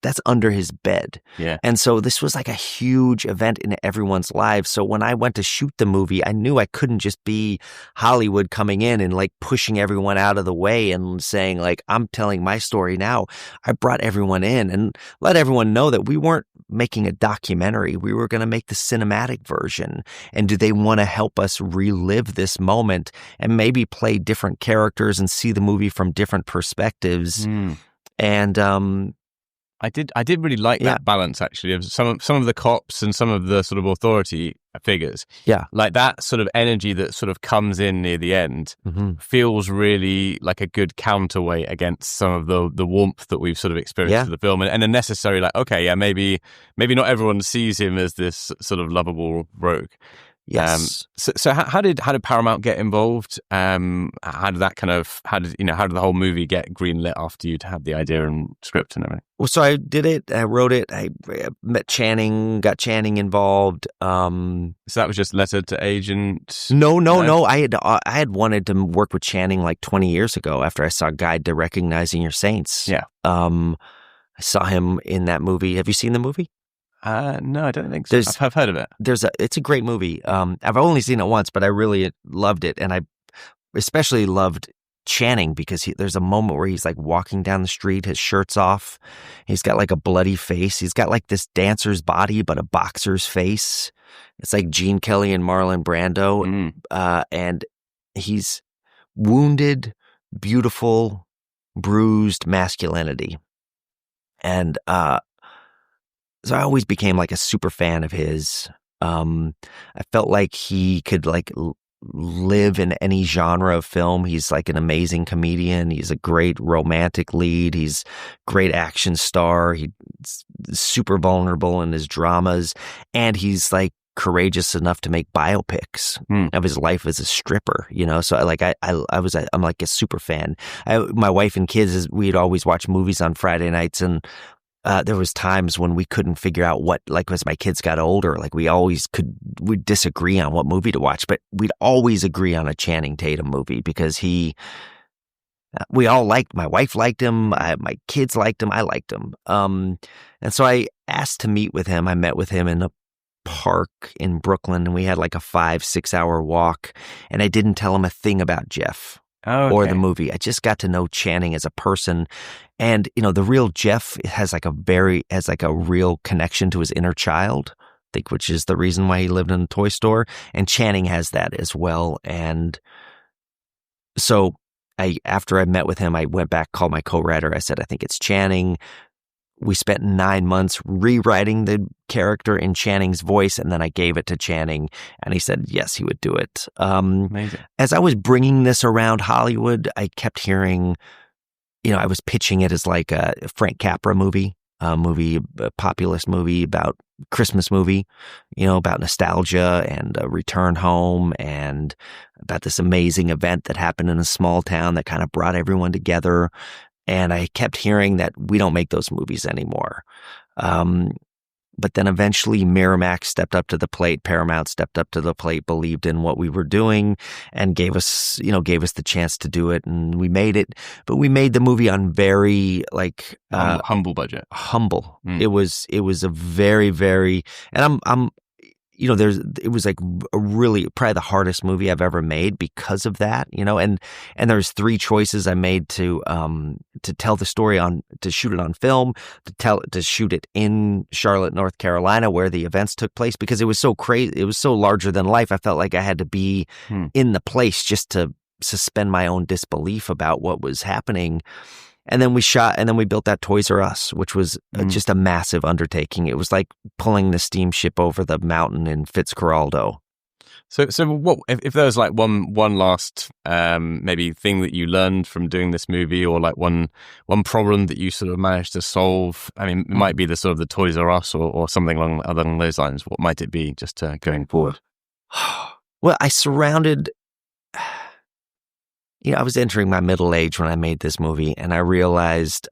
That's under his bed. Yeah. And so this was like a huge event in everyone's lives. So when I went to shoot the movie, I knew I couldn't just be Hollywood coming in and like pushing everyone out of the way and saying like, I'm telling my story now. I brought everyone in and let everyone know that we weren't making a documentary. We were going to make the cinematic version. And do they want to help us relive this moment and maybe play different characters and see the movie from different perspectives? And I did really like that balance, actually, of some of the cops and some of the sort of authority figures. Yeah. Like that sort of energy that sort of comes in near the end feels really like a good counterweight against some of the warmth that we've sort of experienced with the film, and a necessary, like, okay, yeah, maybe not everyone sees him as this sort of lovable rogue. Yes. So how did Paramount get involved? How did the whole movie get greenlit after you'd had the idea and script and everything? Well, so I did it. I wrote it. I met Channing, got Channing involved. So that was just letter to agent? No. I had wanted to work with Channing like 20 years ago after I saw Guide to Recognizing Your Saints. Yeah. I saw him in that movie. Have you seen the movie? No, I don't think so. I've heard of it. It's a great movie. I've only seen it once, but I really loved it. And I especially loved Channing because there's a moment where he's like walking down the street, his shirt's off. He's got like a bloody face. He's got like this dancer's body, but a boxer's face. It's like Gene Kelly and Marlon Brando. And he's wounded, beautiful, bruised masculinity. And, so I always became like a super fan of his. I felt like he could like live in any genre of film. He's like an amazing comedian. He's a great romantic lead. He's great action star. He's super vulnerable in his dramas. And he's like courageous enough to make biopics of his life as a stripper, you know? So I'm like a super fan. My wife and kids, we'd always watch movies on Friday nights, and there was times when we couldn't figure out what, like as my kids got older, like we'd disagree on what movie to watch, but we'd always agree on a Channing Tatum movie because we all liked, my wife liked him, my kids liked him, I liked him. And so I asked to meet with him. I met with him in a park in Brooklyn, and we had like a 5-6 hour walk, and I didn't tell him a thing about Jeff. Or the movie. I just got to know Channing as a person. And, you know, the real Jeff has like a real connection to his inner child, I think, which is the reason why he lived in a toy store. And Channing has that as well. And so after I met with him, I went back, called my co-writer. I said, I think it's Channing. We spent 9 months rewriting the character in Channing's voice, and then I gave it to Channing, and he said, yes, he would do it. Amazing. As I was bringing this around Hollywood, I kept hearing, you know, I was pitching it as like a Frank Capra movie, a populist movie about Christmas movie, you know, about nostalgia and a return home and about this amazing event that happened in a small town that kind of brought everyone together. And I kept hearing that we don't make those movies anymore. But then eventually Miramax stepped up to the plate, Paramount stepped up to the plate, believed in what we were doing, and gave us the chance to do it. And we made it, but we made the movie on very like humble budget. Humble. It was a very, very, and I'm you know, it was like a really probably the hardest movie I've ever made because of that, you know, and there's 3 choices I made to tell the story to shoot it on film, to shoot it in Charlotte, North Carolina, where the events took place, because it was so crazy. It was so larger than life. I felt like I had to be in the place just to suspend my own disbelief about what was happening. And then we shot, and then we built that Toys R Us, which was just a massive undertaking. It was like pulling the steamship over the mountain in Fitzcarraldo. So what if there was like one last maybe thing that you learned from doing this movie, or like one problem that you sort of managed to solve? I mean, it might be the sort of the Toys R Us or something along those lines. What might it be, just going forward? Well, I surrounded. You know, I was entering my middle age when I made this movie, and I realized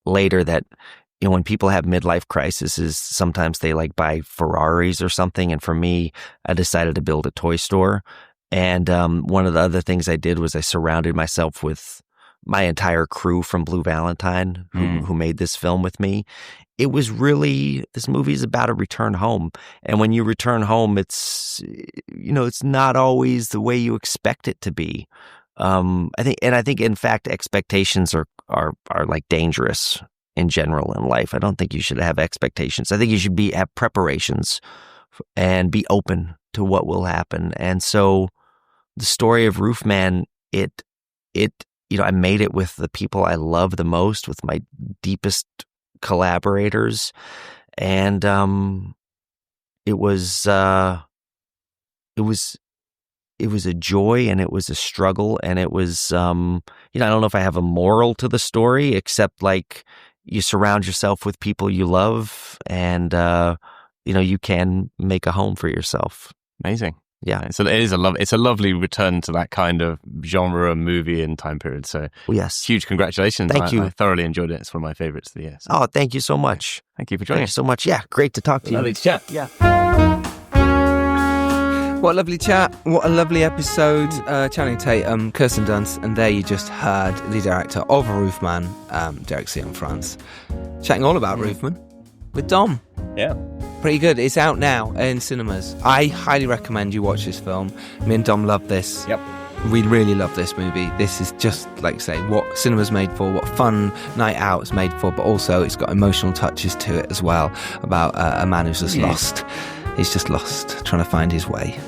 later that when people have midlife crises, sometimes they like buy Ferraris or something. And for me, I decided to build a toy store. And one of the other things I did was I surrounded myself with my entire crew from Blue Valentine who made this film with me. It was really, this movie is about a return home. And when you return home, it's not always the way you expect it to be. I think in fact, expectations are like dangerous in general in life. I don't think you should have expectations. I think you should have preparations and be open to what will happen. And so the story of ROOFMAN, I made it with the people I love the most, with my deepest collaborators. And it was a joy, and it was a struggle, and it was I don't know if I have a moral to the story, except like you surround yourself with people you love, and you can make a home for yourself. Amazing. Yeah. So it's a lovely return to that kind of genre movie and time period. So yes, huge congratulations. Thank you. I thoroughly enjoyed it. It's one of my favorites of the year. So. Oh, thank you so much. Thank you for joining us so much. Yeah, great to talk to you. Lovely to chat. Yeah. What a lovely chat. What a lovely episode. Channing Tatum, Kirsten Dunst, and there you just heard the director of ROOFMAN, Derek Cianfrance, chatting all about ROOFMAN with Dom. Yeah. Pretty good. It's out now in cinemas. I highly recommend you watch this film. Me and Dom love this. Yep. We really love this movie. This is just, like say, what cinema's made for, what fun night out is made for, but also it's got emotional touches to it as well, about a man who's just lost. He's just lost, trying to find his way.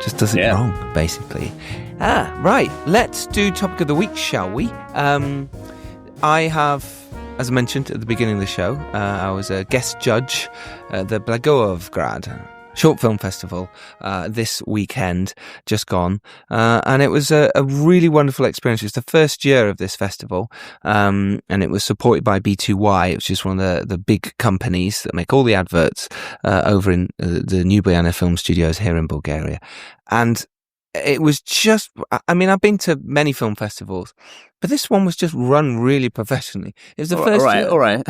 Just does it wrong, basically. Right. Let's do topic of the week, shall we? I have, as I mentioned at the beginning of the show, I was a guest judge at the Blagoevgrad Short Film Festival this weekend, just gone. And it was a really wonderful experience. It was the first year of this festival, and it was supported by B2Y, which is one of the big companies that make all the adverts over in the Ljubljana Film Studios here in Bulgaria. And it was just, I've been to many film festivals, but this one was just run really professionally. It was the first year. All right.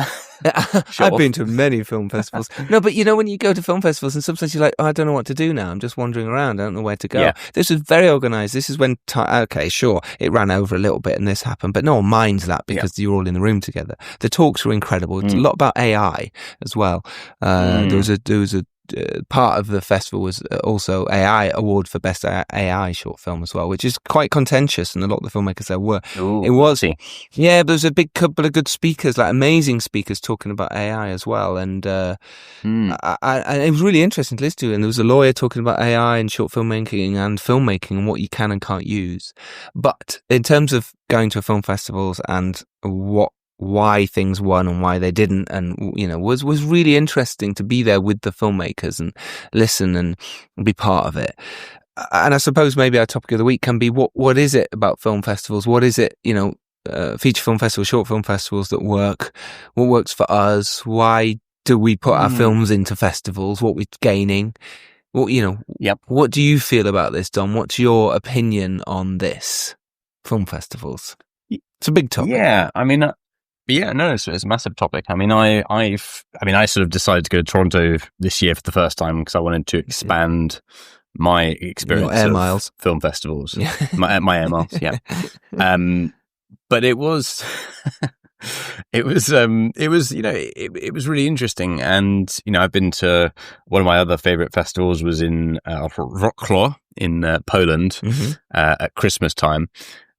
Sure. I've been to many film festivals. No, but when you go to film festivals and sometimes you're like, I don't know what to do now. I'm just wandering around. I don't know where to go. Yeah. This was very organized. This is when, okay, sure, it ran over a little bit and this happened, but no one minds that because you're all in the room together. The talks were incredible. It's a lot about AI as well. There was a part of the festival was also AI award for best AI short film as well, which is quite contentious, and a lot of the filmmakers there were. Ooh, it was, yeah. But there was a big couple of good speakers, like amazing speakers, talking about AI as well, and it was really interesting to listen to. And there was a lawyer talking about AI and short filmmaking and what you can and can't use. But in terms of going to film festivals and why things won and why they didn't, and was really interesting to be there with the filmmakers and listen and be part of it. And I suppose maybe our topic of the week can be what is it about film festivals? What is it, feature film festivals, short film festivals that work? What works for us? Why do we put our films into festivals? What we're gaining? What do you feel about this, Dom? What's your opinion on this? Film festivals. It's a big topic. Yeah, it's a massive topic. I sort of decided to go to Toronto this year for the first time because I wanted to expand my experience air of miles. Film festivals. my air miles, yeah. But it was, it was really interesting. And, I've been to one of my other favorite festivals was in Wrocław in Poland at Christmas time.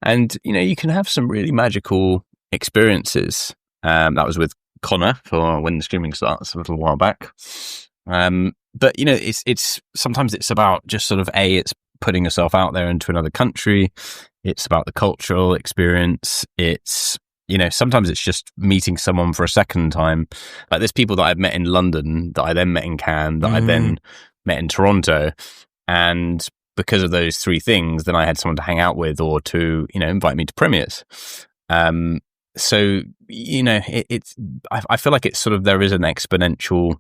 And, you can have some really magical experiences. That was with Connor for When the Screaming Starts a little while back. But it's sometimes it's about just sort of it's putting yourself out there into another country. It's about the cultural experience. It's sometimes it's just meeting someone for a second time. Like there's people that I've met in London that I then met in Cannes that I then met in Toronto, and because of those three things, then I had someone to hang out with or to invite me to premieres. So, I feel like it's sort of, there is an exponential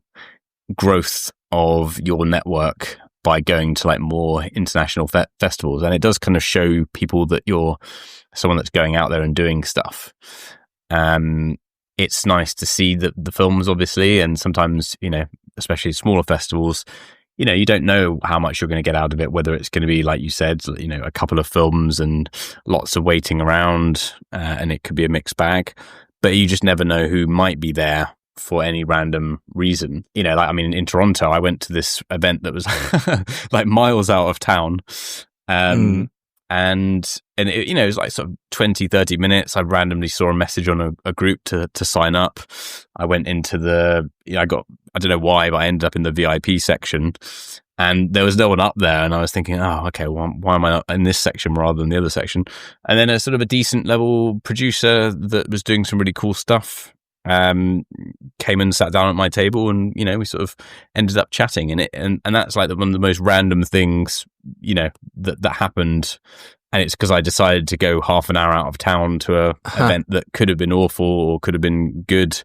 growth of your network by going to like more international festivals. And it does kind of show people that you're someone that's going out there and doing stuff. it's nice to see the films, obviously, and sometimes, especially smaller festivals, you don't know how much you're going to get out of it, whether it's going to be, like you said, a couple of films and lots of waiting around, and it could be a mixed bag, but you just never know who might be there for any random reason. In Toronto, I went to this event that was like miles out of town. And it, it was like sort of 20, 30 minutes. I randomly saw a message on a group to sign up. I went into I don't know why, but I ended up in the VIP section, and there was no one up there. And I was thinking, oh, okay, well, why am I not in this section rather than the other section? And then a sort of a decent level producer that was doing some really cool stuff came and sat down at my table, and we sort of ended up chatting, and that's like one of the most random things that happened. And it's because I decided to go half an hour out of town to a event that could have been awful or could have been good,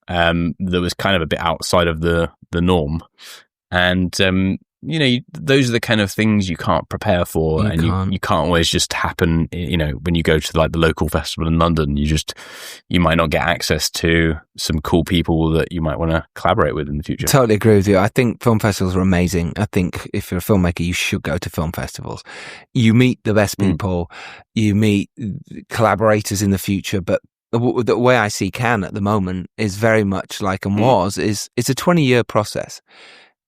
that was kind of a bit outside of the norm. And those are the kind of things you can't prepare for, you can't always just happen. When you go to like the local festival in London, you might not get access to some cool people that you might want to collaborate with in the future. Totally agree with you. I think film festivals are amazing. I think if you're a filmmaker, you should go to film festivals. You meet the best people, you meet collaborators in the future, but the way I see Cannes at the moment is very much like it's a 20-year process.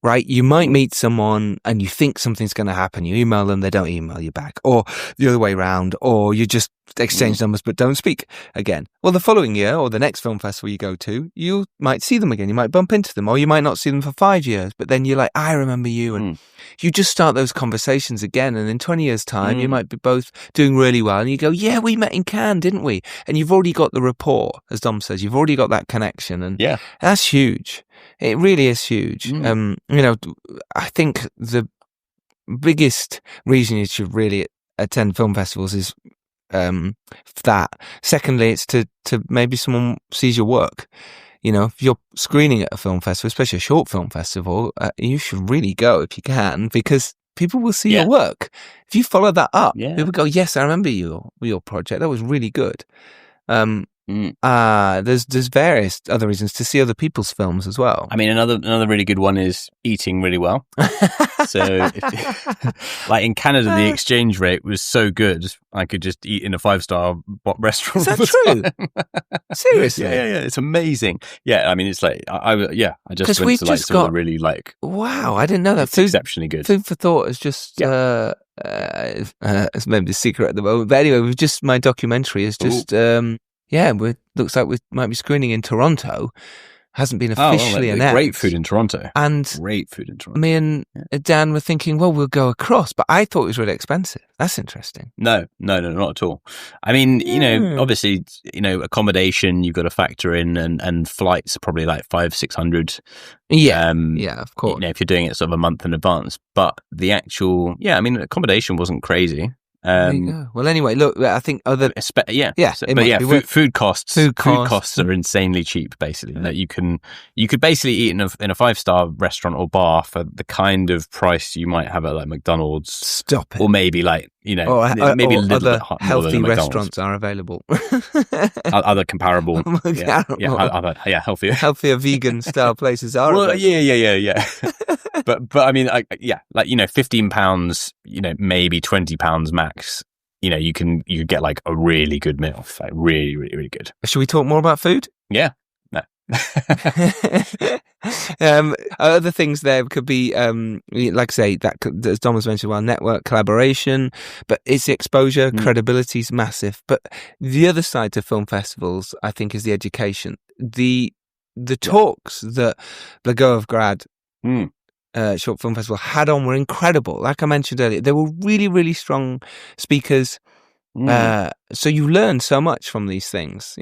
Right? You might meet someone and you think something's going to happen. You email them, they don't email you back, or the other way around, or you just exchange numbers but don't speak again. Well, the following year or the next film festival you go to, you might see them again. You might bump into them, or you might not see them for 5 years, but then you're like, I remember you. And you just start those conversations again. And in 20 years' time, you might be both doing really well. And you go, yeah, we met in Cannes, didn't we? And you've already got the rapport, as Dom says, you've already got that connection. And that's huge. It really is huge. I think the biggest reason you should really attend film festivals is that. Secondly, it's to maybe someone sees your work. If you're screening at a film festival, especially a short film festival, you should really go if you can, because people will see your work. If you follow that up, people go, yes, I remember your project. That was really good. There's various other reasons to see other people's films as well. I mean, another really good one is eating really well. So, like in Canada, the exchange rate was so good, I could just eat in a 5-star restaurant. Is that true? Seriously? Yeah, it's amazing. Yeah, I mean, it's like I just went to like some of the really like. Wow, I didn't know that. It's exceptionally good. Food for thought is just. It's maybe the secret at the moment, but anyway, my documentary is just. Looks like we might be screening in Toronto. Hasn't been officially announced. Great food in Toronto. Me and Dan were thinking, well, we'll go across, but I thought it was really expensive. That's interesting. No, not at all. I mean, obviously, accommodation you've got to factor in, and flights are probably like 500-600. Yeah, of course. If you're doing it sort of a month in advance, but the actual, accommodation wasn't crazy. There you go. Well, anyway, look, I think food costs. Food costs are insanely cheap. Basically, that you could basically eat in a 5-star restaurant or bar for the kind of price you might have at like McDonald's. Stop it. Or maybe like maybe a little other bit healthy restaurants are available. Other comparable, healthier vegan style places are. Well, yeah. But I mean, £15, maybe £20 max. You could get like a really good meal, like really, really, really good. Should we talk more about food? Yeah. No. Other things there could be, like I say, as Dom has mentioned, network collaboration, but it's the exposure, credibility is massive. But the other side to film festivals, I think, is the education. The talks that Blagoevgrad Short Film Festival had on were incredible. Like I mentioned earlier, they were really, really strong speakers. So you learn so much from these things,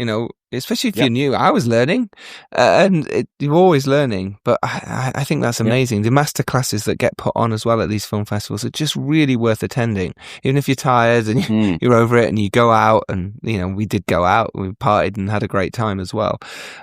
especially if you're new. I was learning, and you're always learning. But I think that's amazing. The master classes that get put on as well at these film festivals are just really worth attending. Even if you're tired and you're over it, and you go out, and we did go out, we partied and had a great time as well.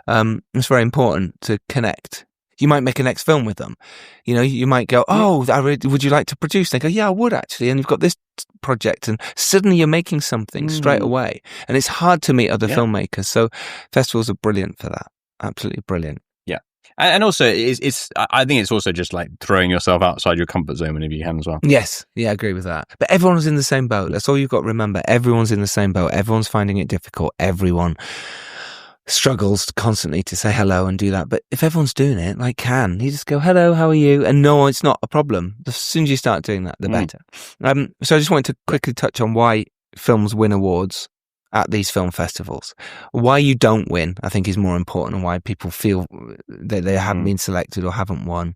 It's very important to connect. You might make a next film with them. You might go, would you like to produce? They go, yeah, I would actually. And you've got this project, and suddenly you're making something straight away. And it's hard to meet other filmmakers. So festivals are brilliant for that. Absolutely brilliant. Yeah. And also, I think it's also just like throwing yourself outside your comfort zone whenever you can as well. Yes. Yeah, I agree with that. But everyone's in the same boat. That's all you've got to remember. Everyone's in the same boat. Everyone's finding it difficult. Everyone struggles constantly to say hello and do that. But if everyone's doing it, you just go, hello, how are you? And no, it's not a problem. As soon as you start doing that, the better. So I just wanted to quickly touch on why films win awards at these film festivals. Why you don't win, I think, is more important, and why people feel that they haven't been selected or haven't won.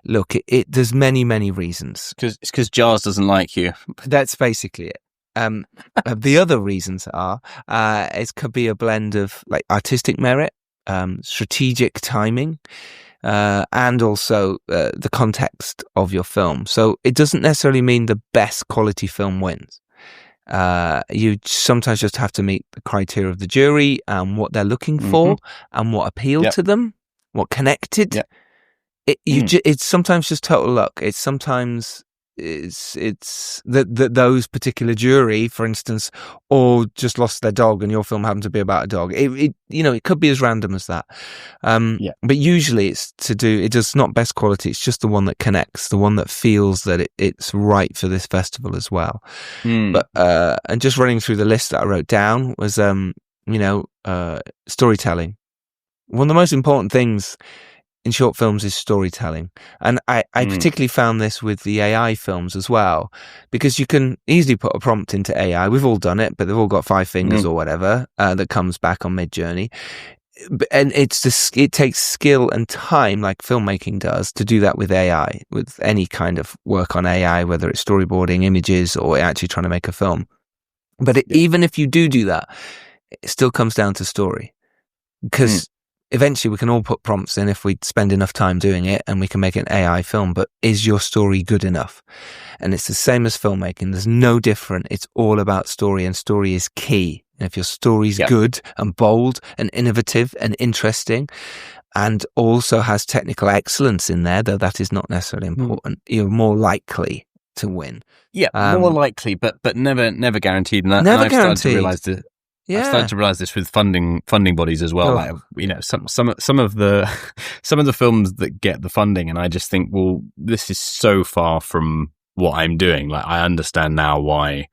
Look, there's many, many reasons. It's because Jars doesn't like you. That's basically it. The other reasons are it could be a blend of like artistic merit, strategic timing, and also the context of your film. So it doesn't necessarily mean the best quality film wins. You sometimes just have to meet the criteria of the jury and what they're looking for and what appealed to them, what connected. Yep. It's sometimes just total luck. It's sometimes it's that those particular jury, for instance, all just lost their dog, and your film happened to be about a dog. It could be as random as that. But usually it's not best quality. It's just the one that connects, the one that feels that it's right for this festival as well. But and just running through the list that I wrote down was storytelling. One of the most important things in short films is storytelling. And I particularly found this with the AI films as well, because you can easily put a prompt into AI. We've all done it, but they've all got 5 fingers or whatever that comes back on mid-journey. And it takes skill and time, like filmmaking does, to do that with AI, with any kind of work on AI, whether it's storyboarding, images, or actually trying to make a film. But even if you do that, it still comes down to story. Because eventually we can all put prompts in if we spend enough time doing it, and we can make an AI film, but is your story good enough? And it's the same as filmmaking. There's no different. It's all about story, and story is key. And if your story's good and bold and innovative and interesting, and also has technical excellence in there, though that is not necessarily important, you're more likely to win. Yeah, more likely, but never guaranteed. And never guaranteed. I've started to realize this with funding bodies as well. Some of the films that get the funding, and I just think, well, this is so far from what I'm doing. Like, I understand now why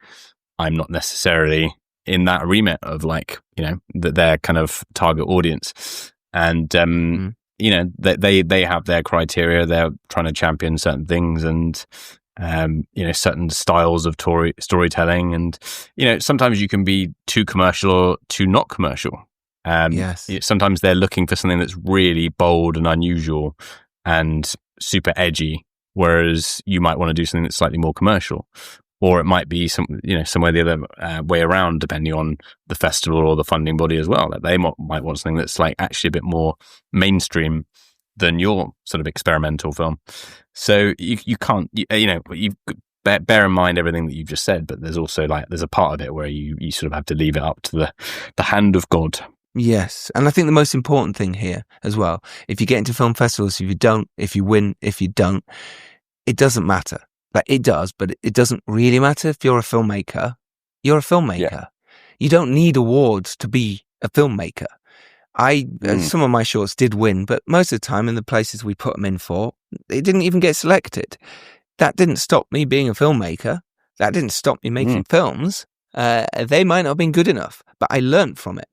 I'm not necessarily in that remit of that their kind of target audience, and they have their criteria. They're trying to champion certain things, and certain styles of storytelling, and sometimes you can be too commercial or too not commercial. Sometimes they're looking for something that's really bold and unusual and super edgy, whereas you might want to do something that's slightly more commercial, or it might be somewhere the other way around, depending on the festival or the funding body as well. Like, they might want something that's actually a bit more mainstream than your sort of experimental film. So you can't, you bear in mind everything that you've just said, but there's also there's a part of it where you sort of have to leave it up to the hand of God. Yes. And I think the most important thing here as well, if you get into film festivals, if you win, if you don't, it doesn't matter. It does, but it doesn't really matter. If you're a filmmaker, you're a filmmaker. Yeah. You don't need awards to be a filmmaker. Some of my shorts did win, but most of the time in the places we put them in for, they didn't even get selected. That didn't stop me being a filmmaker. That didn't stop me making films. They might not have been good enough, but I learned from it.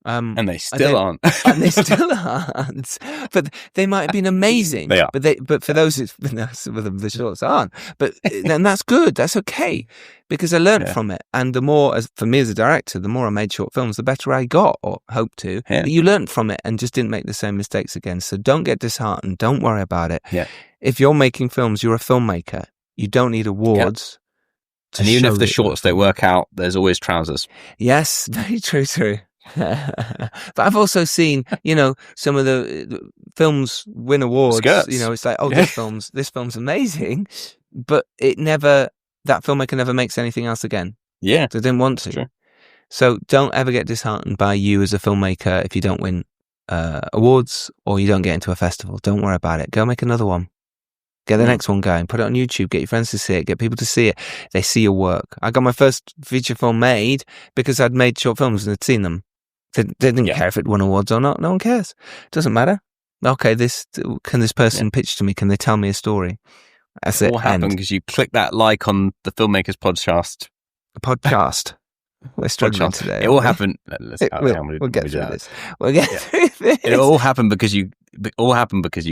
And they still aren't. And they still aren't. But they might have been amazing. They are. But for those, some of them, the shorts aren't. But then that's good. That's okay. Because I learned from it. And the more, for me as a director, the more I made short films, the better I got, or hoped to. Yeah. But you learned from it and just didn't make the same mistakes again. So don't get disheartened. Don't worry about it. Yeah. If you're making films, you're a filmmaker. You don't need awards. And even if the shorts don't work out, there's always trousers. Yes, very true. But I've also seen, some of the films win awards. Skirts. It's like, this film's amazing, but that filmmaker never makes anything else again. Yeah, they didn't want to. True. So don't ever get disheartened by you as a filmmaker if you don't win awards or you don't get into a festival, don't worry about it. Go make another one. Get the next one going. Put it on YouTube. Get your friends to see it. Get people to see it. They see your work. I got my first feature film made because I'd made short films and had seen them. They didn't care if it won awards or not. No one cares. Doesn't matter. Okay, can this person pitch to me? Can they tell me a story? That's it. What happened because you clicked that like on the Filmmakers Podcast. Podcast. We're struggling today. It all happened. We'll get through this. We'll get through this. It all happened because you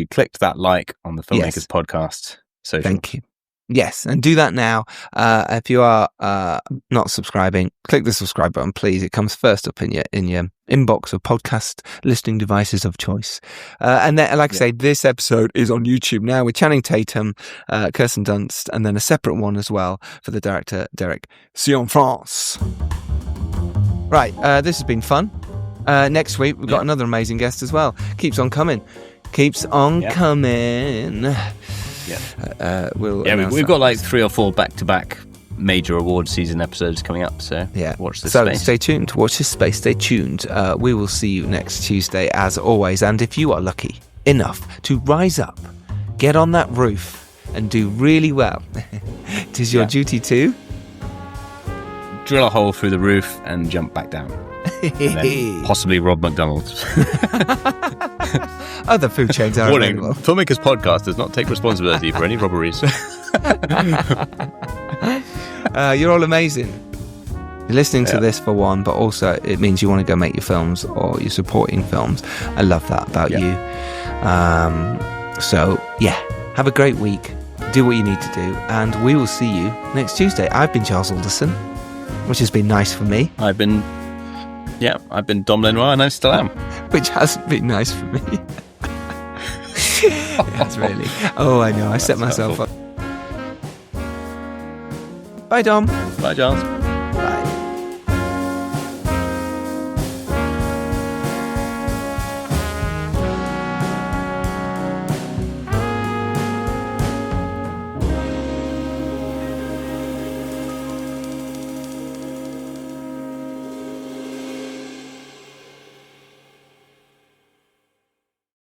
clicked that like on the Filmmakers Podcast. So thank you. Yes, and do that now. If you are not subscribing, click the subscribe button, please. It comes first up in your inbox of podcast listening devices of choice. And then, like I say, this episode is on YouTube now with Channing Tatum, Kirsten Dunst, and then a separate one as well for the director Derek Cianfrance. Right, this has been fun. Next week we've got another amazing guest as well. Keeps on coming. Coming. We've got like 3 or 4 back-to-back major award season episodes coming up, so watch this space. Stay tuned. Watch this space. Stay tuned. We will see you next Tuesday as always, and if you are lucky enough to rise up, get on that roof and do really well, it is your duty to drill a hole through the roof and jump back down. And then possibly rob McDonald's. Other food chains are Warning, available. Filmmakers Podcast does not take responsibility for any robberies. You're all amazing. You're listening to this for one, but also it means you want to go make your films or you're supporting films. I love that about you. Have a great week. Do what you need to do, and we will see you next Tuesday. I've been Charles Alderson, which has been nice for me. I've been Dom Lenoir, and I still am. Which hasn't been nice for me. That's really. Oh, I know. I set myself up. Bye, Dom. Bye, Charles.